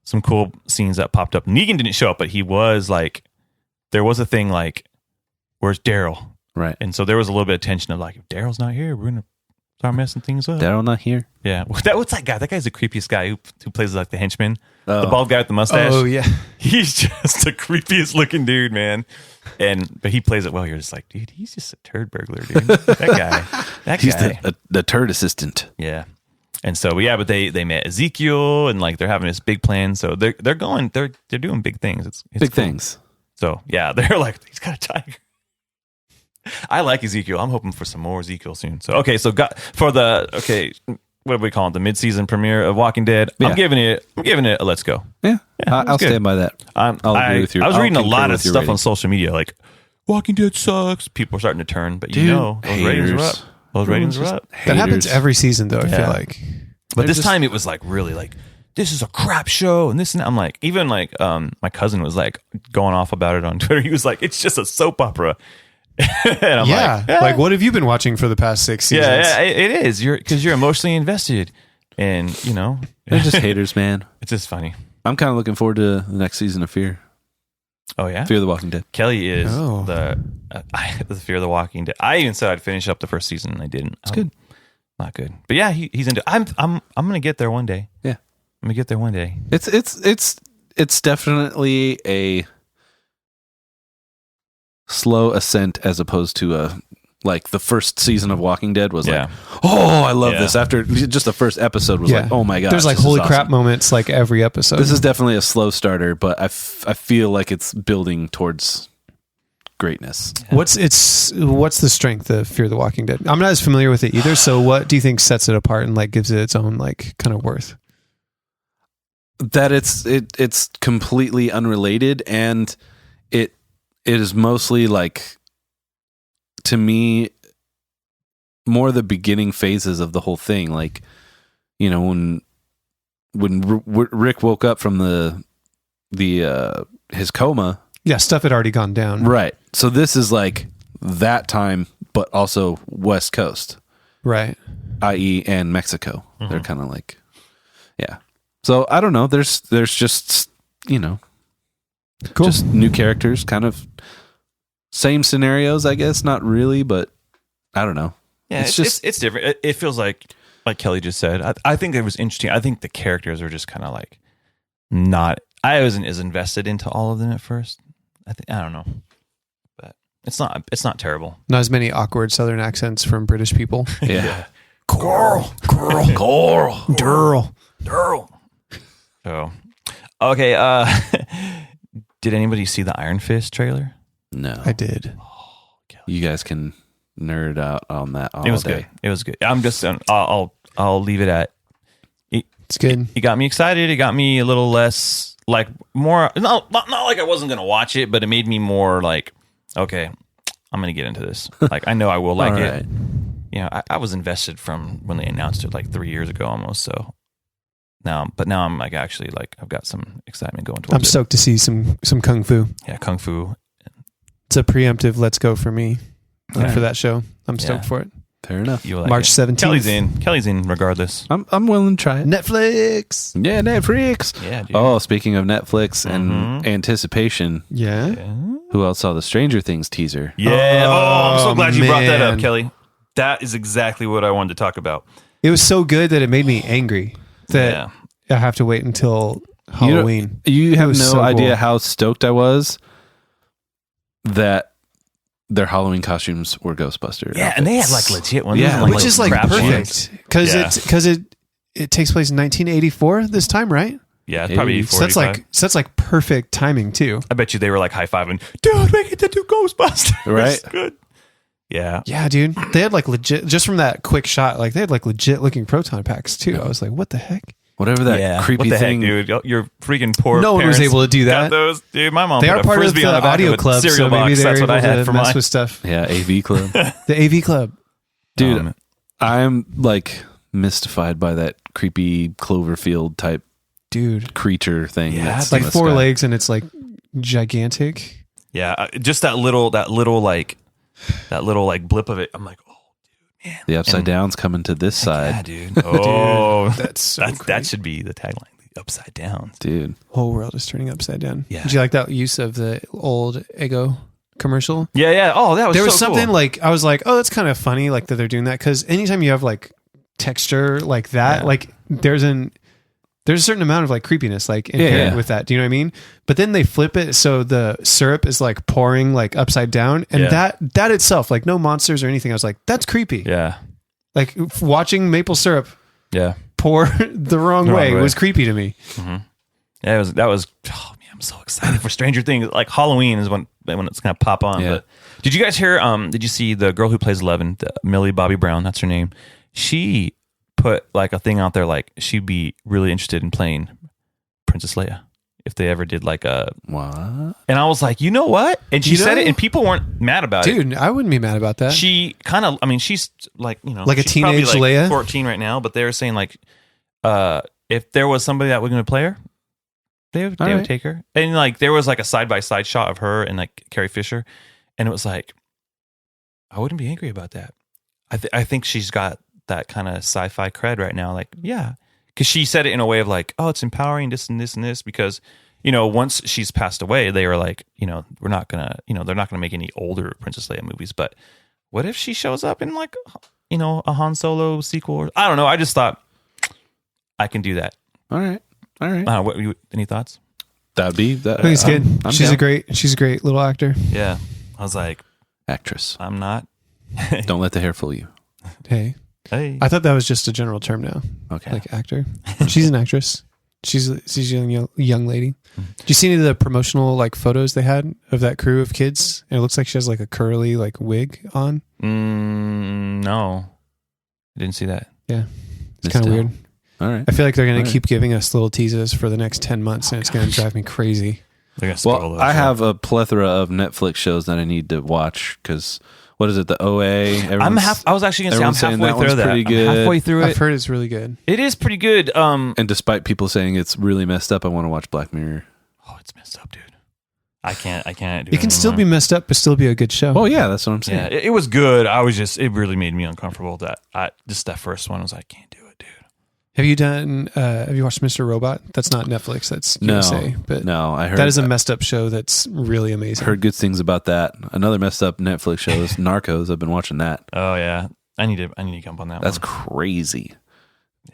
some cool scenes that popped up. Negan didn't show up, but he was like, there was a thing like, where's Daryl? Right. And so there was a little bit of tension of like, if Daryl's not here, we're gonna start messing things up. Daryl not here. Yeah, what's that guy? That guy's the creepiest guy who plays like the henchman, Oh. the bald guy with the mustache. Oh yeah. He's just the creepiest looking dude, man. But he plays it well. You're just like, dude, he's just a turd burglar, dude. That He's guy. the turd assistant. Yeah. And so but they met Ezekiel and like they're having this big plan. So they're doing big things. It's Big cool. things. So yeah, they're like, he's got a tiger. I like Ezekiel. I'm hoping for some more Ezekiel soon. So okay, so what do we call it? The mid-season premiere of Walking Dead. Yeah. I'm giving it a let's go. Yeah, it was I'll good. stand by that. I'll agree with you. I was I'll reading a concur lot of with your stuff rating. on social media like Walking Dead sucks. People are starting to turn, but Dude, those ratings are up. haters. Those ratings are up. That happens every season, though. I Yeah. feel like. But this time it was like really like, this is a crap show and this and that. I'm like, even like my cousin was like going off about it on Twitter. He was like, it's just a soap opera. And I'm like what have you been watching for the past 6 seasons? yeah, it is. Because you're emotionally invested, and They're just haters, man. it's just funny. I'm kind of looking forward to the next season of Fear. Oh yeah, Fear the Walking Dead. Kelly is Oh. the Fear of the Walking Dead. I even said I'd finish up the first season, and I didn't. It's good. Not good, but yeah, he's into. I'm gonna get there one day. Yeah, I'm gonna get there one day. It's definitely a slow ascent as opposed to like the first season of Walking Dead was like, oh, I love this. After just the first episode was like, oh my god, there's like holy crap moments like every episode. This is definitely a slow starter, but I feel like it's building towards greatness. What's the strength of Fear the Walking Dead? I'm not as familiar with it either. So what do you think sets it apart and like gives it its own like kind of worth? That it's completely unrelated, and it is mostly like, to me, more the beginning phases of the whole thing. Like, when Rick woke up from his coma. Yeah, stuff had already gone down. Right. So this is like that time, but also West Coast. Right. i.e. and Mexico. Mm-hmm. They're kind of like, yeah. So I don't know. There's just, cool. just new characters, kind of same scenarios, I guess. Not really, but I don't know. Yeah, it's different. It feels like Kelly just said. I think it was interesting. I think the characters are just kind of like not. I wasn't as invested into all of them at first. I don't know, but it's not terrible. Not as many awkward Southern accents from British people. Yeah. Coral. Durl. So, okay. Did anybody see the Iron Fist trailer? No, I did. You guys can nerd out on that all It was day. good. It was good. I'm just. I'll leave it at. It's good. It got me excited. It got me a little less like more. Not like I wasn't gonna watch it, but it made me more like, okay, I'm gonna get into this. Like I know I will like All it. right. I was invested from when they announced it like 3 years ago almost. So now I'm like actually like I've got some excitement going towards I'm it. stoked to see some kung fu. Yeah, kung fu. It's a preemptive let's go for me for that show. I'm stoked Yeah. for it. Fair enough. You'll like March it. 17th. Kelly's in regardless. I'm willing to try it. Netflix. Yeah, Netflix. Yeah, dude. Oh, speaking of Netflix and anticipation, Yeah. who else saw the Stranger Things teaser? Yeah. Oh, I'm so glad you brought that up, man. Kelly. That is exactly what I wanted to talk about. It was so good that it made me angry that Yeah. I have to wait until Halloween. You have was no so idea cool. how stoked I was that their Halloween costumes were Ghostbuster. Yeah, and they had like legit ones. Yeah, Like, Which is like crap perfect ones. because it takes place in 1984 this time, right? Yeah, it's probably So So that's 45. like perfect timing too. I bet you they were like high fiving. Dude, we get to do Ghostbusters. Right? Good. Yeah. Yeah, dude. They had like legit just from that quick shot, like they had like legit looking proton packs too. I was like, what the heck? Whatever that creepy what the thing. heck, dude? Your freaking poor. No one was parents able to do got that. those, dude. My mom They put are a part of frisbee the on the back audio of a club, cereal so maybe box. they're That's what able I had to for mess mine. with stuff. Yeah, AV Club. The AV Club. Dude, I'm like mystified by that creepy Cloverfield type Dude. creature thing. Yeah, that's It's like in the 4 sky. legs and it's like gigantic. Yeah, just that little like blip of it. I'm like, oh, dude, man. The upside down's coming to this Yeah, side. dude. Oh, That's so that should be the tagline. The upside down. Dude. whole world is turning upside down. Yeah. Did you like that use of the old Eggo commercial? Yeah. Oh, that was There was so something cool. like I was like, oh, that's kind of funny, like that they're doing that because anytime you have like texture like that, Yeah. like there's a certain amount of like creepiness like inherent Yeah. with that. Do you know what I mean? But then they flip it so the syrup is like pouring like upside down, and Yeah. that itself, like no monsters or anything. I was like, that's creepy. Yeah. Like watching maple syrup Yeah. pour the wrong way way. was creepy to me. Yeah, that was. Oh man, I'm so excited for Stranger Things. Like Halloween is when it's gonna pop on. Yeah. But did you guys hear? Did you see the girl who plays 11, Millie Bobby Brown? That's her name. She put like a thing out there, like she'd be really interested in playing Princess Leia if they ever did like a. What? And I was like, you know what? And she You said know? it, and people weren't mad about it. Dude, I wouldn't be mad about that. She kind of, I mean, she's like, Like a she's probably teenage like Leia? 14 right now, but they were saying like, if there was somebody that was going to play her, they would right. take her. And like, there was like a side-by-side shot of her and like Carrie Fisher. And it was like, I wouldn't be angry about that. I think she's got that kind of sci-fi cred right now. Like, yeah, because she said it in a way of like, oh, it's empowering this and this and this. Because once she's passed away, they were like, we're not gonna, they're not gonna make any older Princess Leia movies. But what if she shows up in like, a Han Solo sequel? Or, I don't know. I just thought I can do that. All right. Any thoughts? That'd be that. I think it's good. I'm She's down. a great little actor. Yeah, I was like, Actress. I'm not. Don't let the hair fool you. Hey, Hey, I thought that was just a general term now. Okay. Like actor. She's an actress. She's a young lady. Do you see any of the promotional like photos they had of that crew of kids? And it looks like she has like a curly like wig on. no, I didn't see that. Yeah, it's Miss kind of Dell. weird. All right. I feel like they're going All to right. keep giving us little teases for the next 10 months, and it's going to drive me crazy. They're gonna scroll Well, those I up. have a plethora of Netflix shows that I need to watch because what is it? The OA. I was actually gonna say I'm everyone's saying halfway that one's through that. pretty I'm good. halfway through I've it. heard it's really good. It is pretty good. And despite people saying it's really messed up, I want to watch Black Mirror. Oh, it's messed up, dude. I can't do it. It can still be messed up, but still be a good show. Oh yeah, that's what I'm saying. Yeah, it was good. It really made me uncomfortable that that first one was like, I can't do it, dude. Have you watched Mr. Robot? That's not Netflix. That's USA. But No, I heard that is a messed up show that's really amazing. heard good things about that. Another messed up Netflix show is Narcos. I've been watching that. Oh yeah, I need to jump on that. That's one. crazy.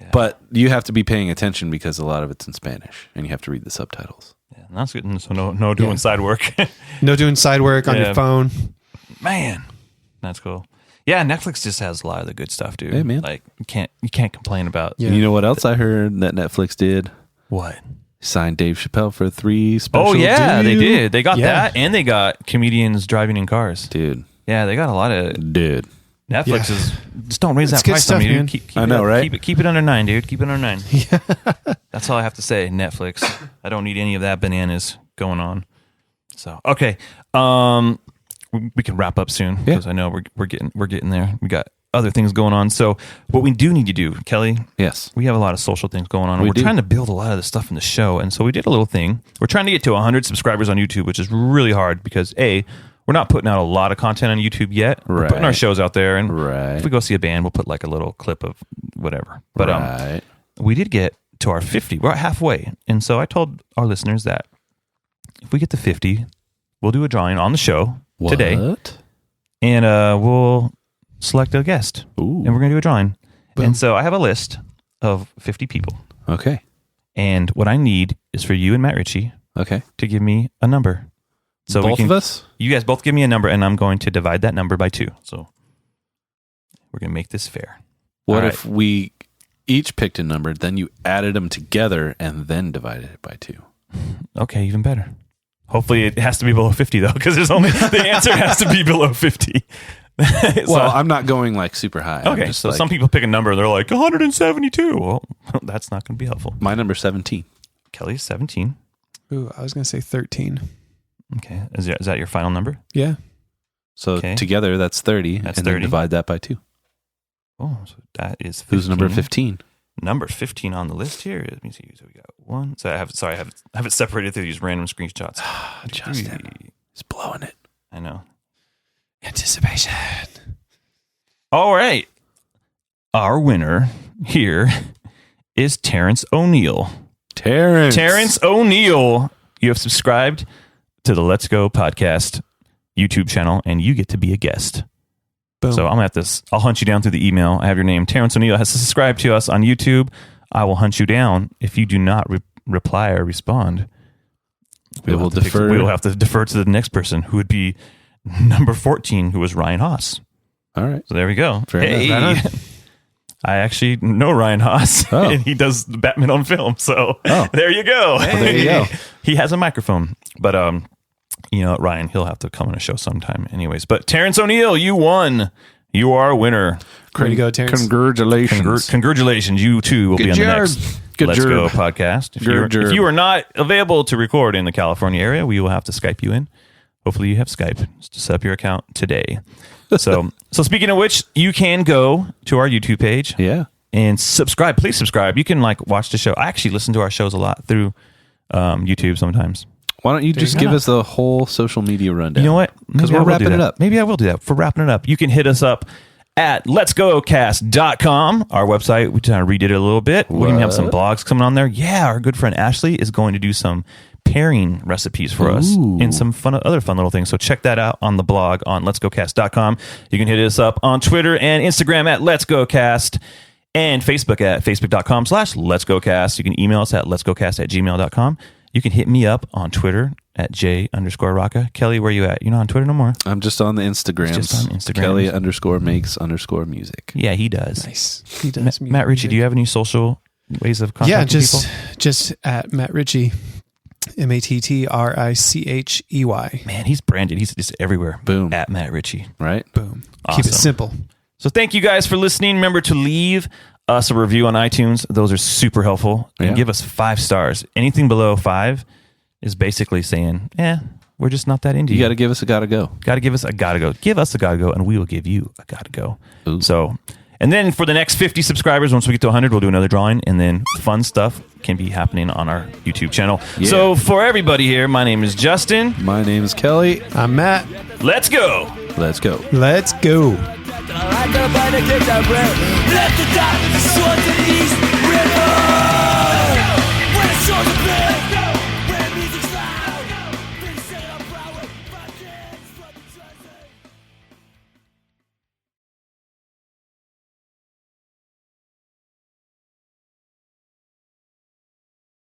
Yeah. But you have to be paying attention because a lot of it's in Spanish and you have to read the subtitles. Yeah, that's good. So no doing side work. No doing side work on Yeah. your phone. Man, that's cool. Yeah, Netflix just has a lot of the good stuff, dude. Hey, man. Like you can't complain about Yeah. And you know what else I heard that Netflix did? what. Signed Dave Chappelle for 3 special. Oh yeah, they deal. did. They got Yeah. that, and they got comedians driving in cars. Dude. Yeah, they got a lot of Dude. Netflix Yeah. is just don't raise It's that good price stuff, on me, man. dude. Keep I it know, up. right? Keep it under 9, dude. Keep it under 9. That's all I have to say. Netflix. I don't need any of that bananas going on. So okay, we can wrap up soon because I know we're getting there. We got other things going on. So what we do need to do, Kelly, Yes. we have a lot of social things going on. And We we're do. trying to build a lot of the stuff in the show. And so we did a little thing. We're trying to get to 100 subscribers on YouTube, which is really hard because we're not putting out a lot of content on YouTube yet. We're putting our Right. shows out there. And Right. if we go see a band, we'll put like a little clip of whatever. But Right. we did get to our 50. We're halfway. And so I told our listeners that if we get to 50, we'll do a drawing on the show today. What? And we'll select a guest. Ooh. And we're going to do a drawing. Boom. And so I have a list of 50 people. Okay. And what I need is for you and Matt Richey Okay. to give me a number. So Both of us? You guys both give me a number, and I'm going to divide that number by 2. So we're going to make this fair. What All right. if we each picked a number, then you added them together and then divided it by 2? Okay, even better. Hopefully it has to be below 50, though, because the answer has to be below 50. Well, I'm not going like super high. I'm Okay, just so like, some people pick a number, they're like 172. Well, that's not going to be helpful. my number's 17. Kelly's 17. Ooh, I was going to say 13. Okay, is that your final number? Yeah. So Okay. together that's 30. That's and 30. then divide that by 2. Oh, so that is 15. Who's number 15? Number 15 on the list here. Let me see. So we got 1. So I have it separated through these random screenshots. Justin. 3. He's blowing it. I know. Anticipation. All right. Our winner here is Terrence O'Neill. Terrence O'Neill, you have subscribed to the Let's Go podcast YouTube channel, and you get to be a guest. Boom. So I'm gonna I'll hunt you down through the email. I have your name. Terrence O'Neill has subscribed to us on YouTube. I will hunt you down if you do not reply or respond. We will have to defer to the next person, who would be number 14, who was Ryan Haas. All right. So there we go. Fair Hey, enough. Right I actually know Ryan Haas, Oh. and he does Batman on film. So there you go. there you go. He has a microphone, but Ryan, he'll have to come on a show sometime, anyways. But Terrence O'Neill, you won. You are a winner. Way to go, Terrence. Congratulations. Congratulations. You too will be on the job. next Good Let's job. Go podcast. If you are not available to record in the California area, we will have to Skype you in. Hopefully you have Skype. Just set up your account today. So speaking of which, you can go to our YouTube page. Yeah. And subscribe. Please subscribe. You can watch the show. I actually listen to our shows a lot through YouTube sometimes. Why don't you just give us the whole social media rundown? You know what? Because Maybe we're I will wrapping do it that. up. Maybe I will do that. For wrapping it up, you can hit us up at letsgocast.com, our website. We kind of redid it a little bit. We even have some blogs coming on there. Yeah, our good friend Ashley is going to do some pairing recipes for us and some other fun little things. So check that out on the blog on letsgocast.com. You can hit us up on Twitter and Instagram at letsgocast and Facebook at facebook.com/letsgocast. You can email us at letsgocast@gmail.com. You can hit me up on Twitter at J_Rocka. Kelly, where you at? You're not on Twitter no more. I'm just on the Instagrams. Just on Instagram. Kelly_makes_music. Yeah, he does. Nice. He does. Matt Richey, do you have any social ways of contacting people? Just at Matt Richey. MatTrichey. Man, he's branded. He's just everywhere. Boom. At Matt Richey. Right? Boom. Awesome. Keep it simple. So thank you guys for listening. Remember to leave us a review on iTunes. Those are super helpful. And give us 5 stars. Anything below 5 is basically saying, we're just not that into you. You got to give us a gotta go. Got to give us a gotta go. Give us a gotta go, and we will give you a gotta go. Ooh. So, and then for the next 50 subscribers, once we get to 100, we'll do another drawing, and then fun stuff can be happening on our YouTube channel. Yeah. So for everybody here, my name is Justin. My name is Kelly. I'm Matt. Let's go. Let's go. Let's go. Let the dark sword to the east.